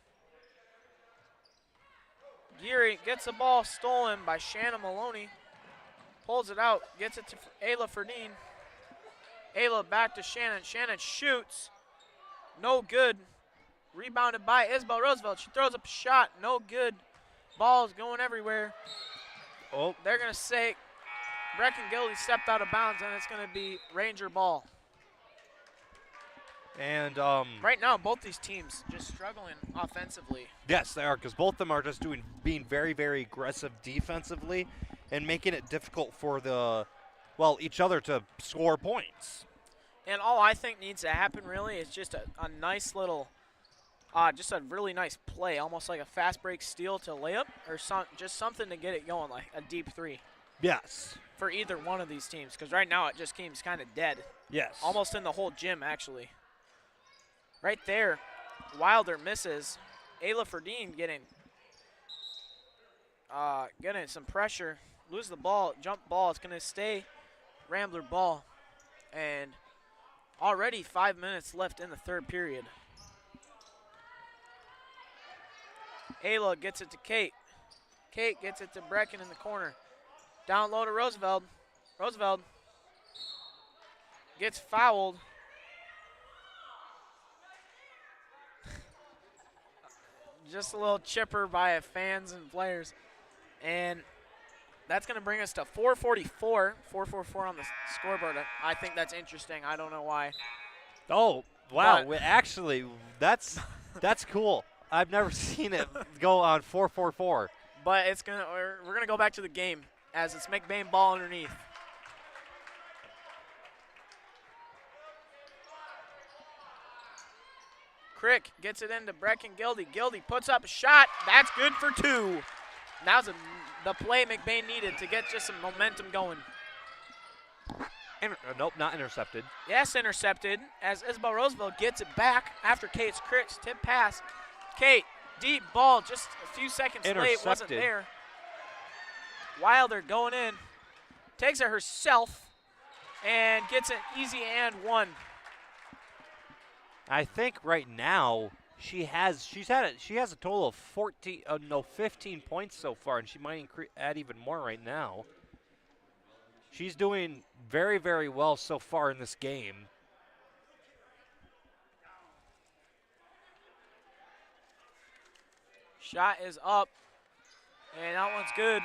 Geary gets the ball stolen by Shanna Maloney. Pulls it out, gets it to Ayla Ferdine. Ayla back to Shannon. Shannon shoots. No good. Rebounded by Isabel Roosevelt. She throws up a shot. No good. Ball's going everywhere. Oh, They're going to say Brecken Gildy stepped out of bounds, and it's going to be Ranger ball. and Right now, both these teams just struggling offensively. yes, they are, because both of them are just being very, very aggressive defensively and making it difficult for each other to score points. And all I think needs to happen really is just a nice little, just a really nice play, almost like a fast break steal to layup or just something to get it going, like a deep three Yes. for either one of these teams. Because right now it just seems kind of dead, Yes. almost in the whole gym actually. Right there, Wilder misses. Ayla Ferdine getting some pressure, lose the ball, jump ball. It's going to stay Rambler ball. And already 5 minutes left in the third period. Ayla gets it to Kate. Kate gets it to Brecken in the corner. Down low to Roosevelt. Roosevelt gets fouled. Just a little chipper by fans and players. And that's going to bring us to 4:44. 4:44 on the scoreboard. I think that's interesting. I don't know why. Oh, wow. But Actually, that's cool. I've never seen it go on 4:44. But we're gonna go back to the game as it's McBain ball underneath. Crick gets it into Brecken Gildy. Gildy puts up a shot. That's good for two. Now's the play McBain needed to get just some momentum going. Nope, not intercepted. Yes, intercepted as Isabel Roosevelt gets it back after Kate's Crick's tip pass. Kate, deep ball, just a few seconds late, wasn't there. Wilder going in, takes it herself, and gets an easy and one. I think right now she has a total of 15 points so far, and she might add even more right now. She's doing very, very well so far in this game. Shot is up, and that one's good.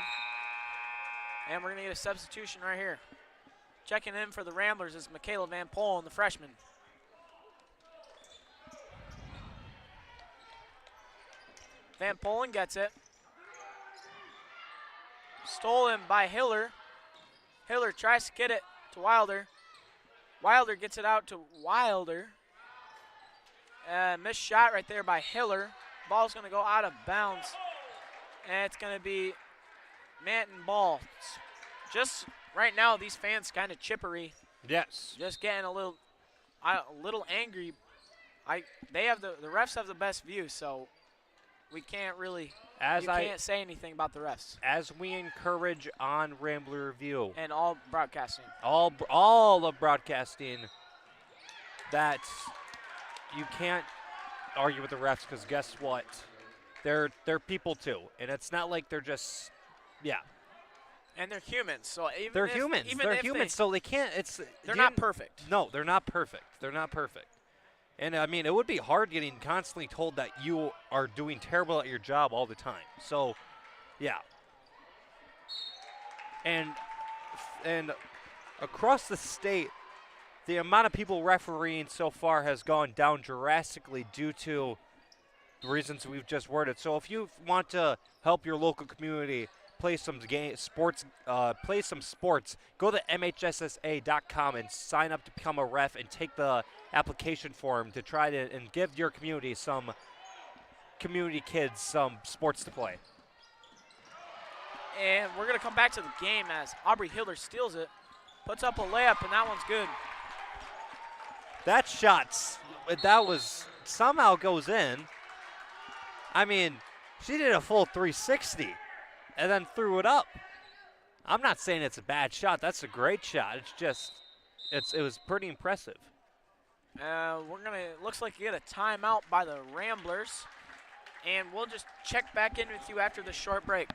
And we're going to get a substitution right here. Checking in for the Ramblers is Michaela Van Polen, the freshman. Van Polen gets it. Stolen by Hiller. Hiller tries to get it to Wilder. Wilder gets it out to Wilder. Missed shot right there by Hiller. Ball's going to go out of bounds. And it's going to be Manton ball. Just right now, these fans kind of chippery. Yes. Just getting a little angry. The refs have the best view, so we can't really can't say anything about the refs. As we encourage on Rambler Review and all broadcasting. All of broadcasting, that you can't argue with the refs, because guess what? They're people too, and it's not like they're just And they're humans, so they're humans, so they can't. They're not perfect. No, they're not perfect. They're not perfect. And I mean, it would be hard getting constantly told that you are doing terrible at your job all the time. So, yeah. And across the state, the amount of people refereeing so far has gone down drastically due to the reasons we've just worded. So if you want to help your local community play some sports, go to MHSSA.com and sign up to become a ref and take the application form to try to and give your community some community kids some sports to play. And we're going to come back to the game as Aubrey Hiller steals it, puts up a layup, and that one's good. That somehow goes in. I mean, she did a full 360 and then threw it up. I'm not saying it's a bad shot. That's a great shot. It's just, it was pretty impressive. Looks like you get a timeout by the Ramblers, and we'll just check back in with you after the short break.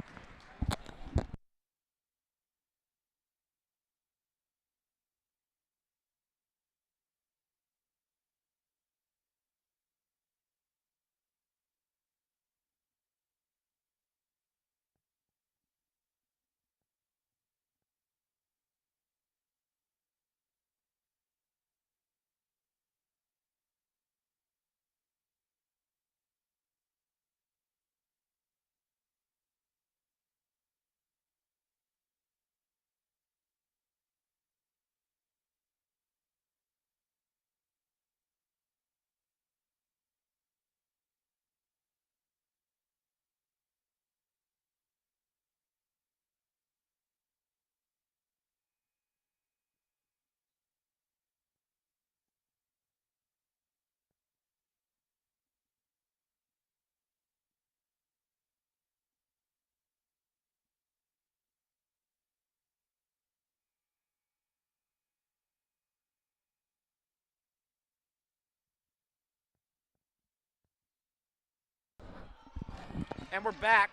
And we're back.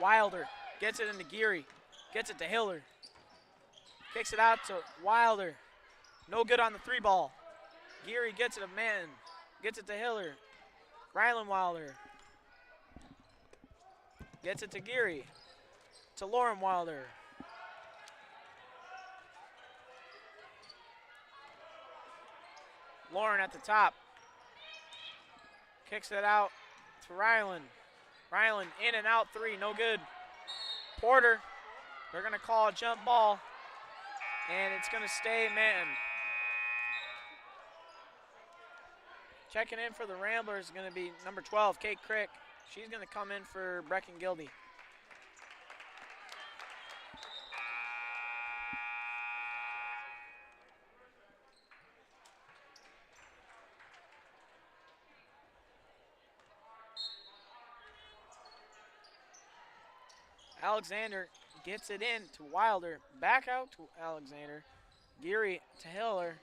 Wilder gets it into Geary. Gets it to Hiller. Kicks it out to Wilder. No good on the 3 ball. Geary gets it to Manton. Gets it to Hiller. Rylan Wilder. Gets it to Geary. To Lauren Wilder. Lauren at the top. Kicks it out to Rylan. Rylan in and out 3, no good. Porter, they're going to call a jump ball, and it's going to stay Manton. Checking in for the Ramblers is going to be number 12, Kate Crick. She's going to come in for Brecken Gildy. Alexander gets it in to Wilder. Back out to Alexander. Geary to Hiller.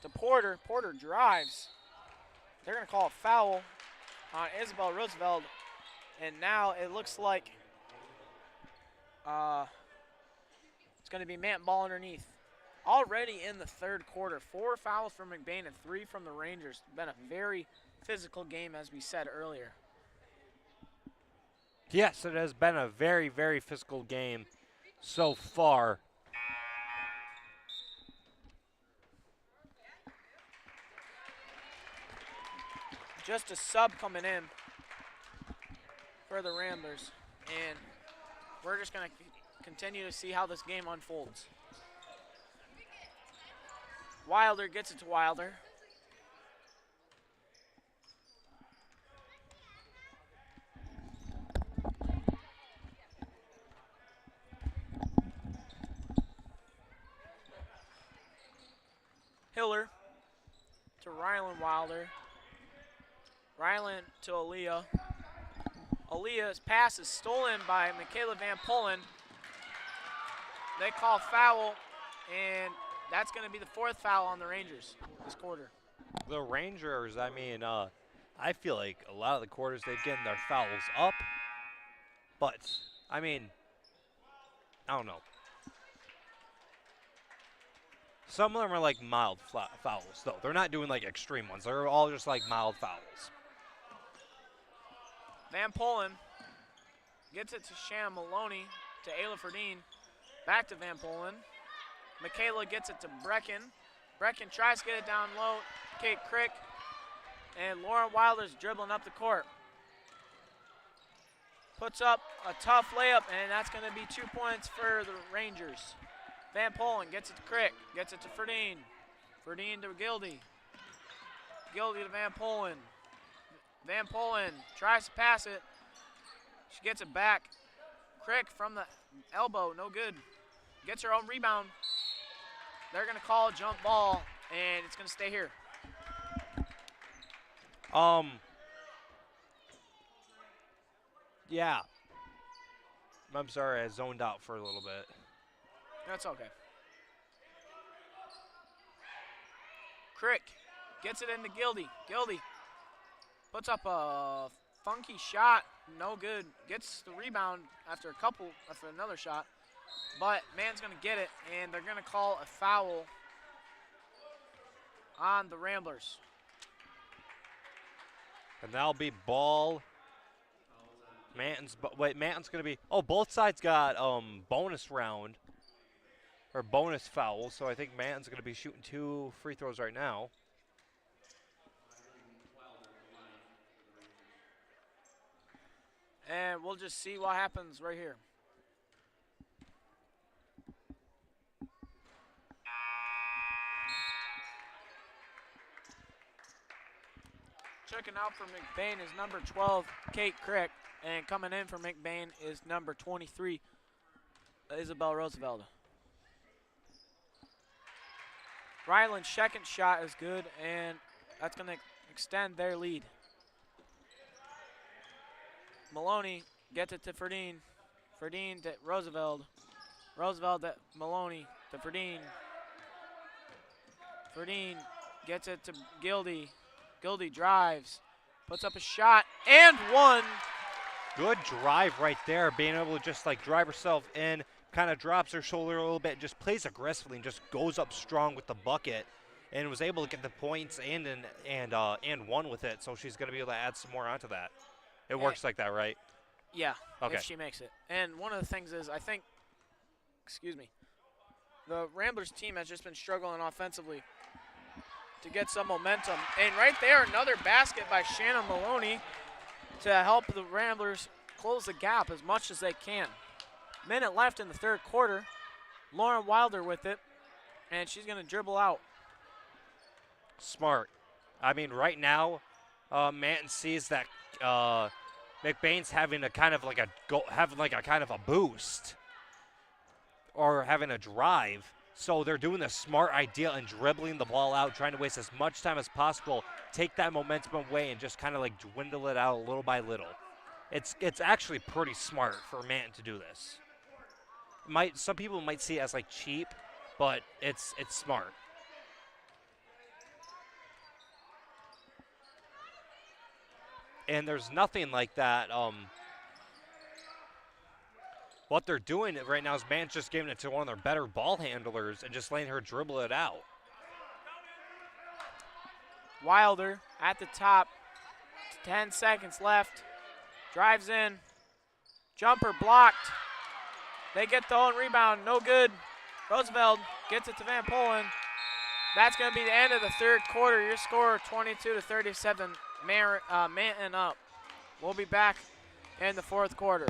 To Porter. Porter drives. They're going to call a foul on Isabel Roosevelt. And now it looks like it's going to be Manton ball underneath. Already in the 3rd quarter, 4 fouls from McBain and 3 from the Rangers. Been a very physical game, as we said earlier. Yes, it has been a very, very physical game so far. Just a sub coming in for the Ramblers. And we're just going to continue to see how this game unfolds. Wilder gets it to Wilder. Hiller to Rylan Wilder. Rylan to Aaliyah. Aaliyah's pass is stolen by Michaela Van Pullen. They call foul, and that's going to be the 4th foul on the Rangers this quarter. The Rangers, I mean, I feel like a lot of the quarters they've gotten their fouls up. But, I mean, I don't know. Some of them are like mild fouls, though. They're not doing like extreme ones. They're all just like mild fouls. Van Pullen gets it to Shanna Maloney, to Ayla Ferdine. Back to Van Pullen. Michaela gets it to Brecken. Brecken tries to get it down low. Kate Crick. And Lauren Wilder's dribbling up the court. Puts up a tough layup, and that's going to be 2 points for the Rangers. Van Pullen gets it to Crick, gets it to Ferdine. Ferdine to Gildy. Gildy to Van Pullen. Van Pullen tries to pass it. She gets it back. Crick from the elbow, no good. Gets her own rebound. They're going to call a jump ball, and it's going to stay here. Yeah. I'm sorry, I zoned out for a little bit. That's okay. Crick gets it into Gildy. Gildy puts up a funky shot. No good. Gets the rebound after another shot. But Man's going to get it, and they're going to call a foul on the Ramblers. And that'll be ball. Manton's going to be, both sides got bonus round. Or bonus foul, so I think Manton's going to be shooting 2 free throws right now. And we'll just see what happens right here. Checking out for McBain is number 12, Kate Crick. And coming in for McBain is number 23, Isabel Roosevelt. Ryland's second shot is good, and that's going to extend their lead. Maloney gets it to Ferdine. Ferdine to Roosevelt. Roosevelt to Maloney to Ferdine. Ferdine gets it to Gildy. Gildy drives. Puts up a shot and one. Good drive right there, being able to just like drive herself in, kind of drops her shoulder a little bit, just plays aggressively and just goes up strong with the bucket, and was able to get the points and one with it. So she's going to be able to add some more onto that. It works like that, right? Yeah, Okay. if she makes it. And one of the things is, I think, the Ramblers team has just been struggling offensively to get some momentum. And right there, another basket by Shannon Maloney to help the Ramblers close the gap as much as they can. Minute left in the third quarter. Lauren Wilder with it, and she's going to dribble out. Smart. I mean, right now, Manton sees that McBain's having a kind of like a boost, or having a drive. So they're doing the smart idea and dribbling the ball out, trying to waste as much time as possible, take that momentum away, and just kind of like dwindle it out little by little. It's actually pretty smart for Manton to do this. Some people might see it as like cheap, but it's smart. And there's nothing like that. What they're doing right now is Manton's just giving it to one of their better ball handlers and just letting her dribble it out. Wilder at the top, 10 seconds left, drives in, jumper blocked. They get the own rebound, no good. Roosevelt gets it to Van Polen. That's going to be the end of the third quarter. Your score 22-37, Manton up. We'll be back in the fourth quarter.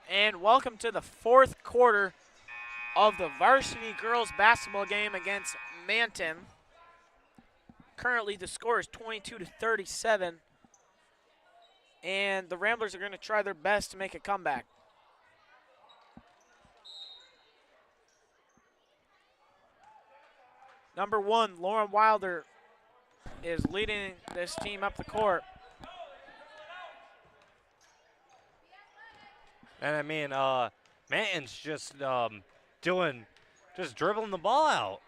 And welcome to the fourth quarter of the varsity girls basketball game against Manton. Currently the score is 22-37, and the Ramblers are going to try their best to make a comeback. Number one, Lauren Wilder is leading this team up the court. And I mean, Manton's just dribbling the ball out.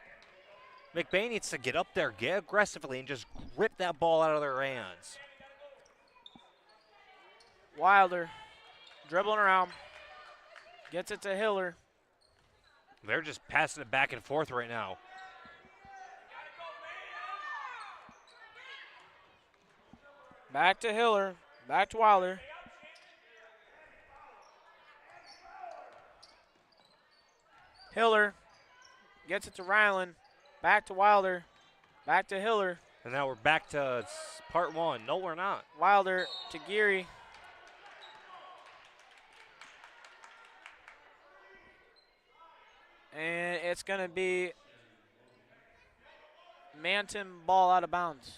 McBain needs to get up there, get aggressively, and just rip that ball out of their hands. Wilder dribbling around, gets it to Hiller. They're just passing it back and forth right now. Back to Hiller, back to Wilder. Hiller gets it to Ryland, back to Wilder, back to Hiller. And now we're back to part one. No, we're not. Wilder to Geary. And it's going to be Manton ball out of bounds.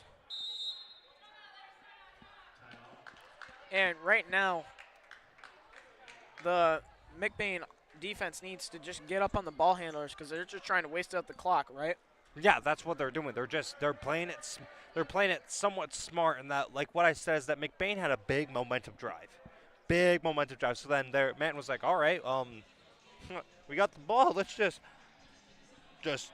And right now, the McBain defense needs to just get up on the ball handlers because they're just trying to waste out the clock, right? Yeah, that's what they're doing. They're playing it somewhat smart, and that, like what I said, is that McBain had a big momentum drive. So then Manton was like, all right, we got the ball. Let's just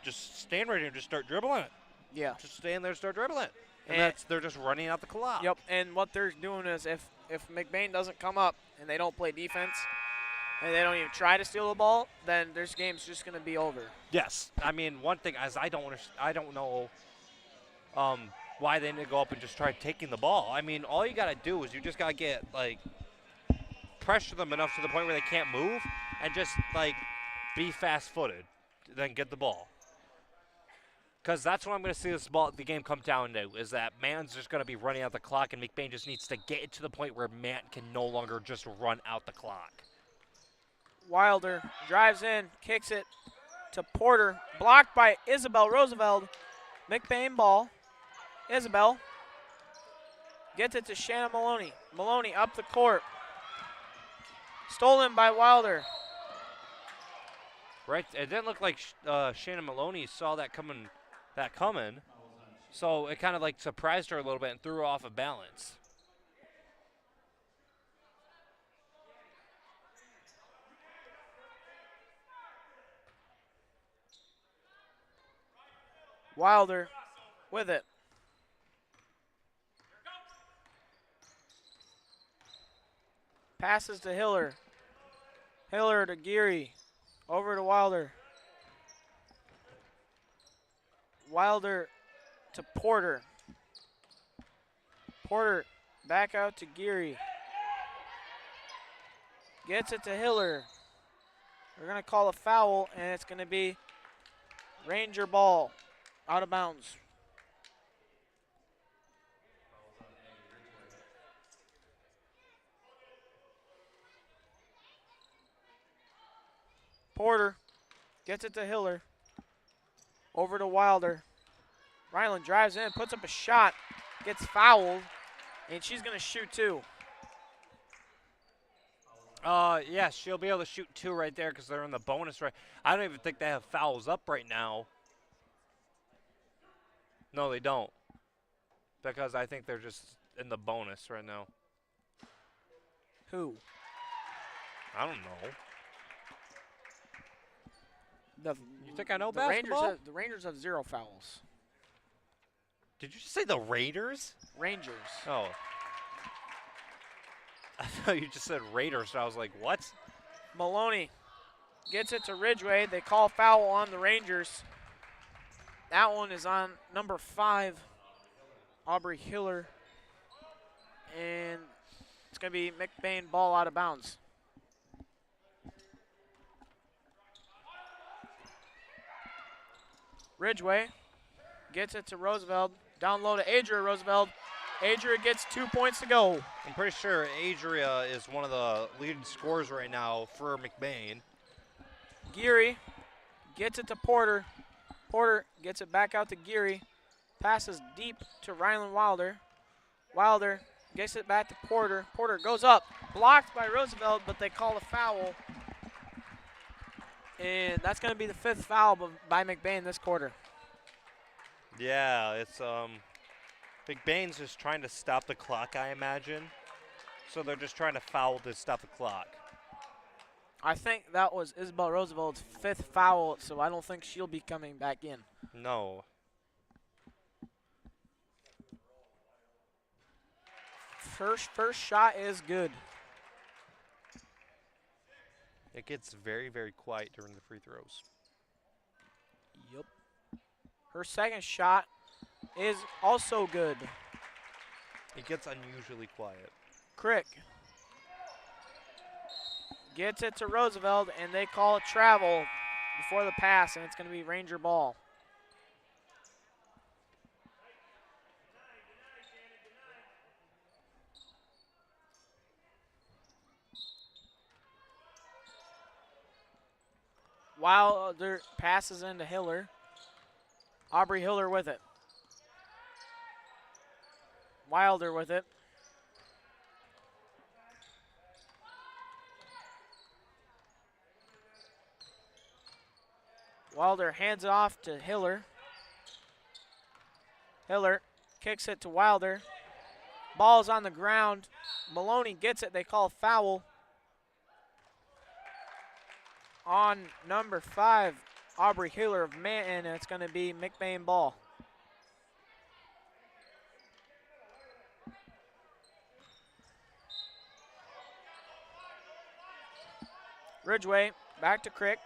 stand right here and just start dribbling it. Yeah. Just stand there and start dribbling it. And they're just running out the clock. Yep, and what they're doing is if McBain doesn't come up and they don't play defense and they don't even try to steal the ball, then this game's just going to be over. Yes. I mean, one thing is I don't know why they didn't go up and just try taking the ball. I mean, all you got to do is you just got to get, like, pressure them enough to the point where they can't move and just, like, be fast-footed, then get the ball. Because that's what I'm going to see the game come down to, is that Manton's just going to be running out the clock, and McBain just needs to get it to the point where Manton can no longer just run out the clock. Wilder drives in, kicks it to Porter, blocked by Isabel Roosevelt. McBain ball. Isabel gets it to Shannon Maloney. Maloney up the court. Stolen by Wilder. Right, it didn't look like Shannon Maloney saw that coming, so it kind of like surprised her a little bit and threw her off of balance. Wilder with it. Passes to Hiller. Hiller to Geary. Over to Wilder. Wilder to Porter. Porter back out to Geary. Gets it to Hiller. We're going to call a foul, and it's going to be Ranger ball out of bounds. Porter gets it to Hiller. Over to Wilder. Ryland drives in, puts up a shot, gets fouled, and she's going to shoot two. Yeah, she'll be able to shoot two right there because they're in the bonus right. I don't even think they have fouls up right now. No, they don't. Because I think they're just in the bonus right now. Who? I don't know. You think I know the basketball? The Rangers have 0 fouls. Did you just say the Raiders? Rangers. Oh. I thought you just said Raiders, so I was like, what? Maloney gets it to Ridgway. They call foul on the Rangers. That one is on number 5, Aubrey Hiller. And it's going to be McBain ball out of bounds. Ridgway gets it to Roosevelt. Down low to Adria Roosevelt. Adria gets 2 points to go. I'm pretty sure Adria is one of the leading scorers right now for McBain. Geary gets it to Porter. Porter gets it back out to Geary. Passes deep to Ryland Wilder. Wilder gets it back to Porter. Porter goes up. Blocked by Roosevelt, but they call a foul. And that's going to be the 5th foul by McBain this quarter. Yeah, it's McBain's just trying to stop the clock, I imagine. So they're just trying to foul to stop the clock. I think that was Isabel Roosevelt's 5th foul, so I don't think she'll be coming back in. No. First shot is good. It gets very, very quiet during the free throws. Yep. Her second shot is also good. It gets unusually quiet. Crick gets it to Roosevelt, and they call it travel before the pass, and it's going to be Ranger ball. Wilder passes into Hiller. Aubrey Hiller with it. Wilder with it. Wilder hands it off to Hiller. Hiller kicks it to Wilder. Ball's on the ground. Maloney gets it. They call foul on number 5, Aubrey Hiller of Manton, and it's going to be McBain ball. Ridgeway back to Crick.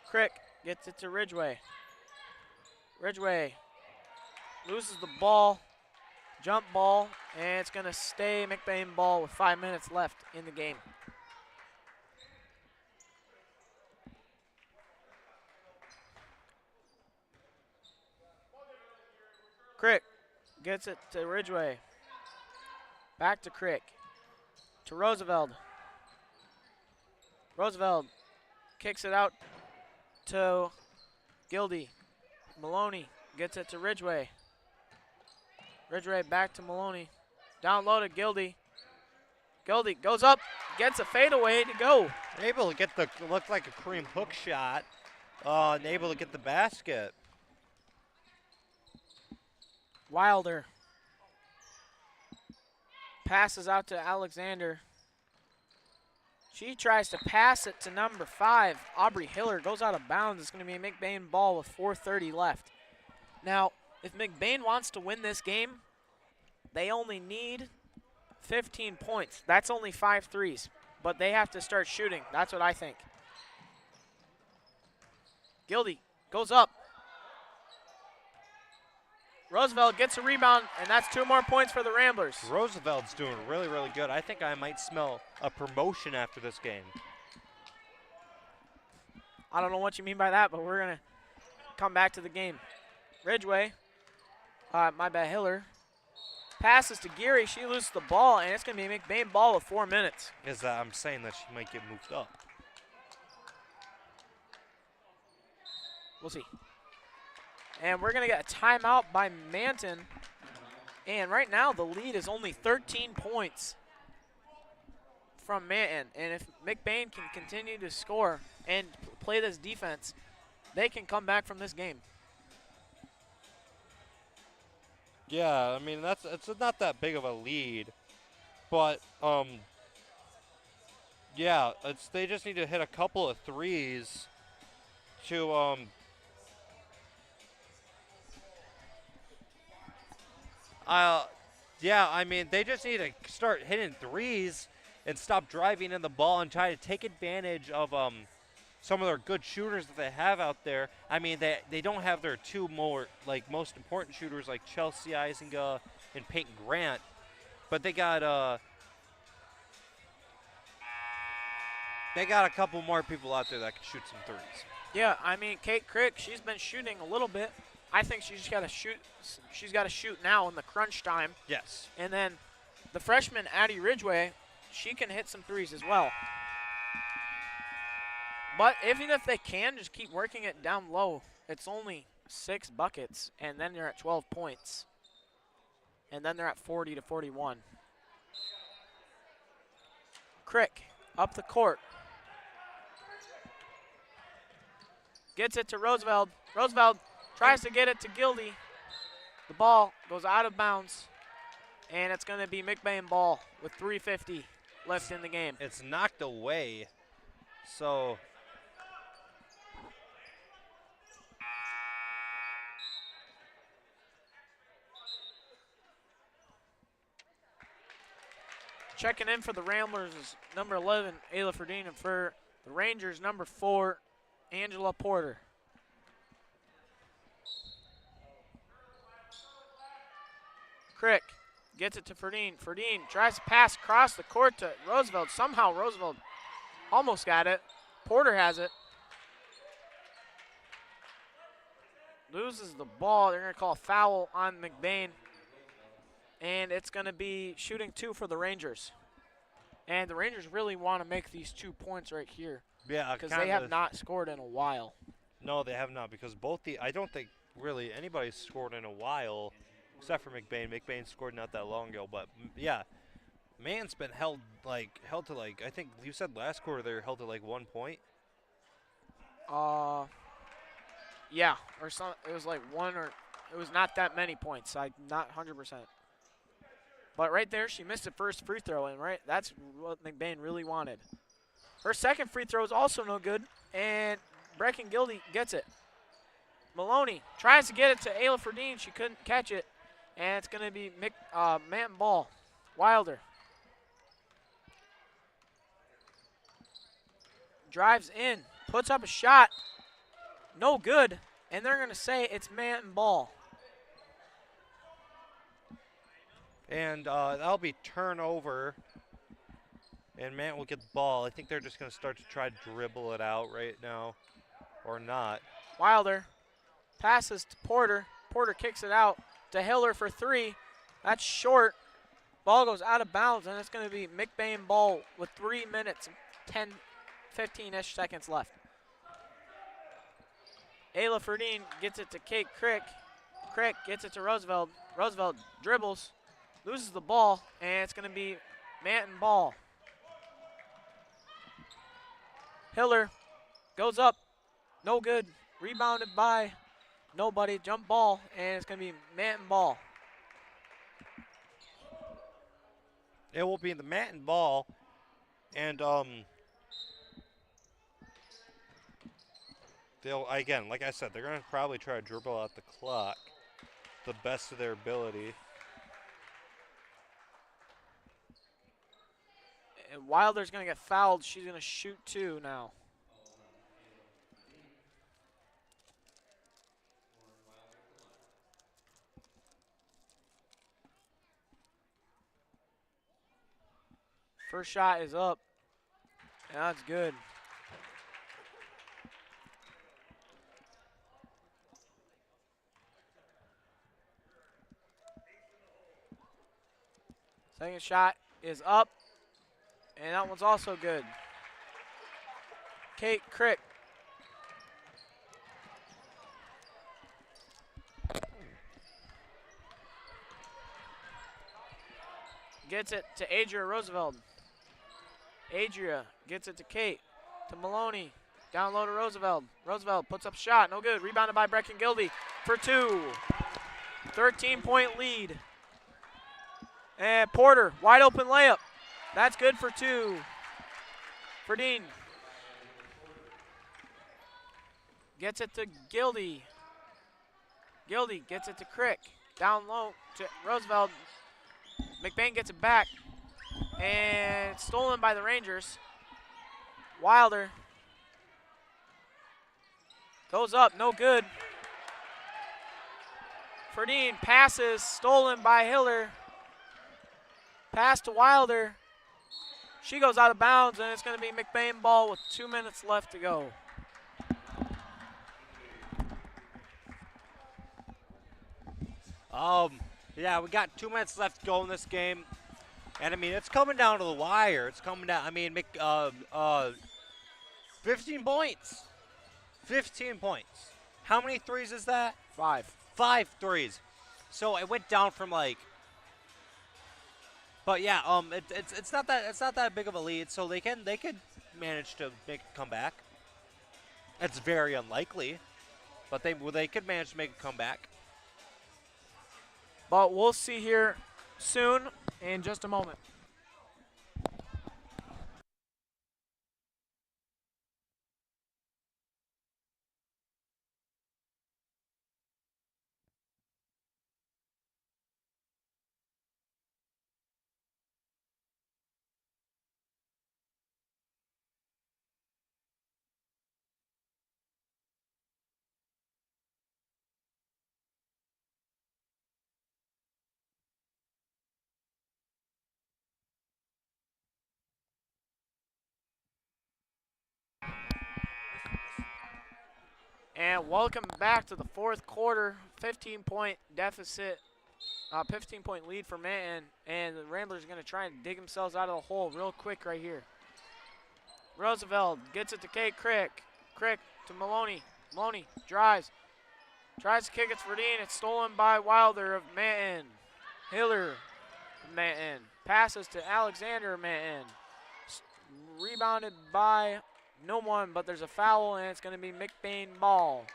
Crick gets it to Ridgeway. Ridgeway loses the ball, jump ball, and it's going to stay McBain ball with 5 minutes left in the game. Crick gets it to Ridgeway. Back to Crick. To Roosevelt. Roosevelt kicks it out to Gildy. Maloney gets it to Ridgeway. Ridgeway back to Maloney. Down low to Gildy. Gildy goes up, gets a fadeaway to go. Able to get the, looked like a Kareem hook shot, and able to get the basket. Wilder passes out to Alexander. She tries to pass it to number 5, Aubrey Hiller. Goes out of bounds. It's going to be a McBain ball with 4:30 left. Now, if McBain wants to win this game, they only need 15 points. That's only 5 threes, but they have to start shooting. That's what I think. Gildy goes up. Roosevelt gets a rebound, and that's 2 more points for the Ramblers. Roosevelt's doing really, really good. I think I might smell a promotion after this game. I don't know what you mean by that, but we're going to come back to the game. Ridgeway, Hiller, passes to Geary. She loses the ball, and it's going to be a McBain ball with 4 minutes. I'm saying that she might get moved up. We'll see. And we're going to get a timeout by Manton. And right now, the lead is only 13 points from Manton. And if McBain can continue to score and play this defense, they can come back from this game. Yeah, I mean, it's not that big of a lead. But, yeah, they just need to hit a couple of threes to, yeah, I mean, they just need to start hitting threes and stop driving in the ball and try to take advantage of some of their good shooters that they have out there. I mean, they don't have their 2 more, most important shooters like Chelsea Isinga and Peyton Grant, but they got a couple more people out there that can shoot some threes. Yeah, I mean, Kate Crick, she's been shooting a little bit. I think she's got to shoot. She's got to shoot now in the crunch time. Yes. And then the freshman Addie Ridgeway, she can hit some threes as well. But even if they can, just keep working it down low. It's only 6 buckets, and then you're at 12 points. And then they're at 40 to 41. Crick up the court. Gets it to Roosevelt. Roosevelt tries to get it to Gildy. The ball goes out of bounds, and it's going to be McBain ball with 3:50 left in the game. It's knocked away, so checking in for the Ramblers is number 11, Ayla Ferdine, and for the Rangers, number 4, Angela Porter. Crick gets it to Ferdine. Ferdine tries to pass across the court to Roosevelt. Somehow Roosevelt almost got it. Porter has it. Loses the ball. They're going to call a foul on McBain. And it's going to be shooting 2 for the Rangers. And the Rangers really want to make these 2 points right here. Yeah, because they have not scored in a while. No, they have not, because I don't think really anybody's scored in a while except for McBain. McBain scored not that long ago, but yeah, Man's been held to like, I think you said last quarter they were held to like 1 point. Yeah, or some. It was like one, or it was not that many points. I'm not 100%. But right there, she missed the first free throw, and that's what McBain really wanted. Her second free throw is also no good, and Brecken Gildy gets it. Maloney tries to get it to Ayla Ferdine. She couldn't catch it, and it's going to be Manton ball. Wilder drives in, puts up a shot, no good, and they're going to say it's Manton ball. And that'll be turnover, and Manton will get the ball. I think they're just going to start to try to dribble it out right now, or not. Wilder passes to Porter. Porter kicks it out to Hiller for three. That's short. Ball goes out of bounds, and it's going to be McBain ball with 3 minutes and 10, 15-ish seconds left. Ayla Ferdine gets it to Kate Crick. Crick gets it to Roosevelt. Roosevelt dribbles, loses the ball, and it's going to be Manton ball. Hiller goes up, no good. Rebounded by nobody. Jump ball, and it's going to be Manton ball. It will be the Manton ball, and they'll, again, like I said, they're going to probably try to dribble out the clock the best of their ability. And Wilder's going to get fouled. She's going to shoot two now. First shot is up, and that's good. Second shot is up, and that one's also good. Kate Crick. Gets it to Adria Roosevelt. Adria gets it to Kate, to Maloney. Down low to Roosevelt. Roosevelt puts up a shot, no good. Rebounded by Brecken Gildy for two. 13-point lead. And Porter, wide open layup. That's good for two. Ferdine gets it to Gildy. Gildy gets it to Crick. Down low to Roosevelt. McBain gets it back. And it's stolen by the Rangers. Wilder goes up, no good. Ferdine passes, stolen by Hiller. Pass to Wilder. She goes out of bounds, and it's going to be McBain ball with 2 minutes left to go. Yeah, we got 2 minutes left to go in this game. And, I mean, it's coming down to the wire. It's coming down. I mean, 15 points. 15 points. How many threes is that? 5. 5 threes. So it went down from like. But yeah, it's not that big of a lead. So they could manage to make a comeback. It's very unlikely, but they could manage to make a comeback. But we'll see here soon in just a moment. And welcome back to the fourth quarter. 15-point deficit, 15-point lead for Manton. And the Ramblers are going to try and dig themselves out of the hole real quick right here. Roosevelt gets it to Kate Crick. Crick to Maloney. Maloney drives. Tries to kick it to Ferdine. It's stolen by Wilder of Manton. Hiller of Manton. passes to Alexander Manton. Rebounded by no one, but there's a foul, and it's going to be McBain ball.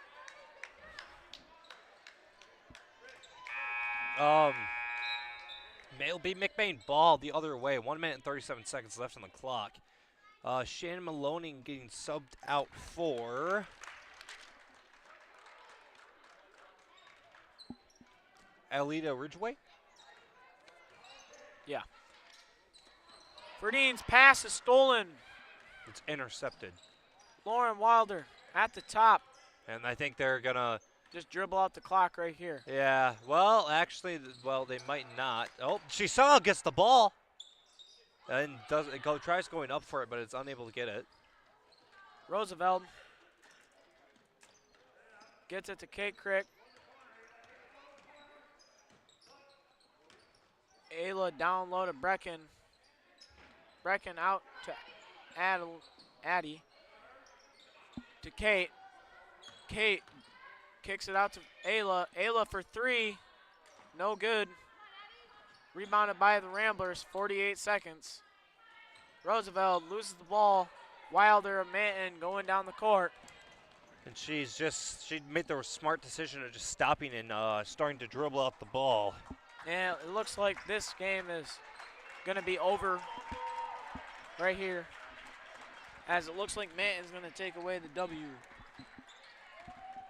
It'll be McBain ball the other way. 1 minute and 37 seconds left on the clock. Shannon Maloney getting subbed out for Alita Ridgeway. Yeah. Verdine's pass is stolen. It's intercepted. Lauren Wilder at the top. And I think they're going to just dribble out the clock right here. Yeah, well, actually, they might not. Oh, she somehow gets the ball. And tries going up for it, but it's unable to get it. Roosevelt gets it to Kate Crick. Ayla down low to Brecken. Brecken out to Addie. To Kate. Kate kicks it out to Ayla. Ayla for 3. No good. Rebounded by the Ramblers, 48 seconds. Roosevelt loses the ball. Wilder and Manton going down the court. And she made the smart decision of just stopping and starting to dribble out the ball. And it looks like this game is going to be over right here, as it looks like Manton's going to take away the W.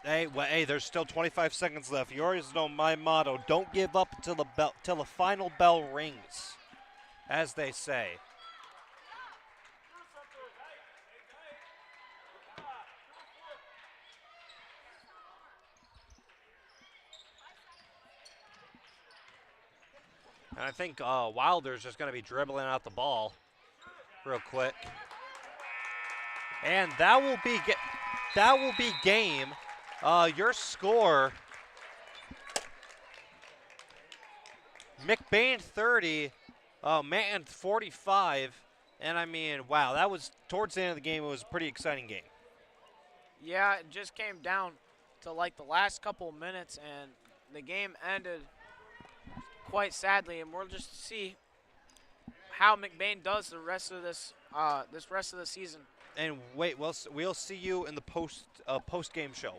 Hey, there's still 25 seconds left. You always know my motto: don't give up until the final bell rings, as they say. And I think Wilder's just going to be dribbling out the ball real quick. And that will be game. Your score, McBain 30, Manton 45. And I mean, wow, that was towards the end of the game. It was a pretty exciting game. Yeah, it just came down to like the last couple of minutes, and the game ended quite sadly, and we'll just see how McBain does the rest of this rest of the season. And wait, we'll see you in the post game show.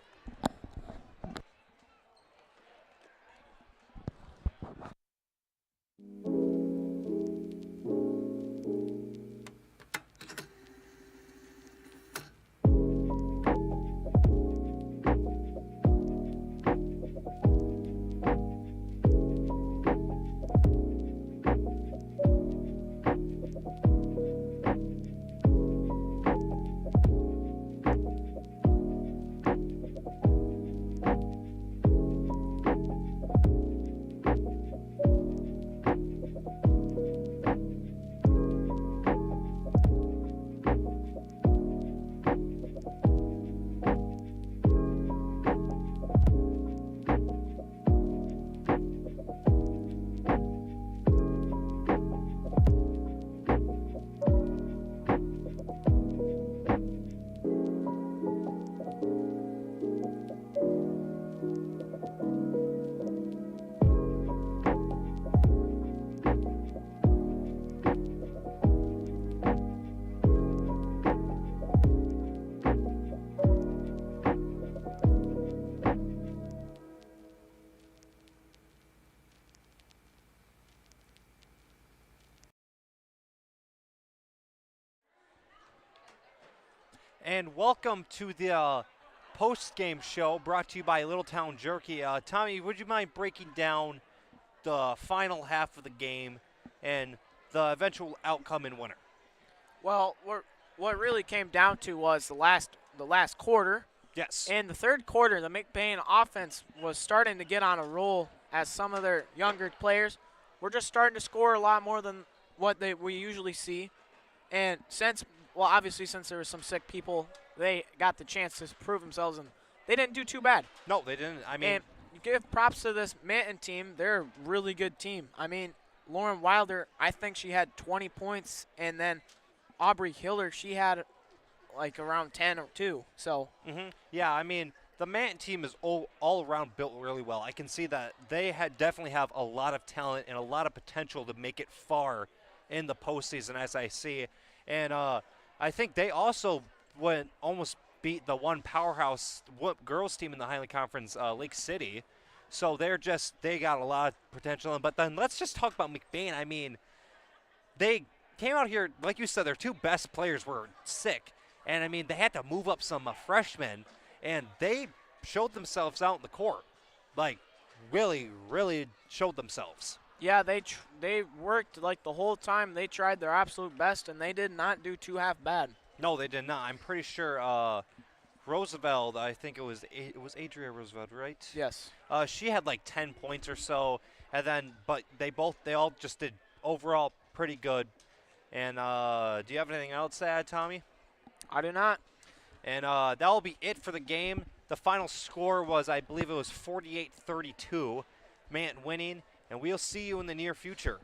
And welcome to the post-game show brought to you by Little Town Jerky. Tommy, would you mind breaking down the final half of the game and the eventual outcome and winner? Well, what really came down to was the last quarter. Yes. In the third quarter, the McBain offense was starting to get on a roll, as some of their younger players were just starting to score a lot more than what we usually see. And obviously since there were some sick people, they got the chance to prove themselves, and they didn't do too bad. No, they didn't. I mean, and you give props to this Manton team. They're a really good team. I mean, Lauren Wilder, I think she had 20 points, and then Aubrey Hiller, she had like around 10 or 2. So yeah, I mean, the Manton team is all around built really well. I can see that they definitely have a lot of talent and a lot of potential to make it far in the postseason, as I see. And I think they also almost beat the one powerhouse girls team in the Highland Conference, Lake City. So they got a lot of potential. But then let's just talk about McBain. I mean, they came out here, like you said, their two best players were sick. And, I mean, they had to move up some freshmen, and they showed themselves out in the court. Like, really, really showed themselves. Yeah, they worked like the whole time. They tried their absolute best, and they did not do too half bad. No, they did not. I'm pretty sure Roosevelt, I think it was Adria Roosevelt, right? Yes. She had like 10 points or so, and then but they all just did overall pretty good. And do you have anything else to add, Tommy? I do not. And that will be it for the game. The final score was, I believe it was 48-32, Manton winning, and we'll see you in the near future.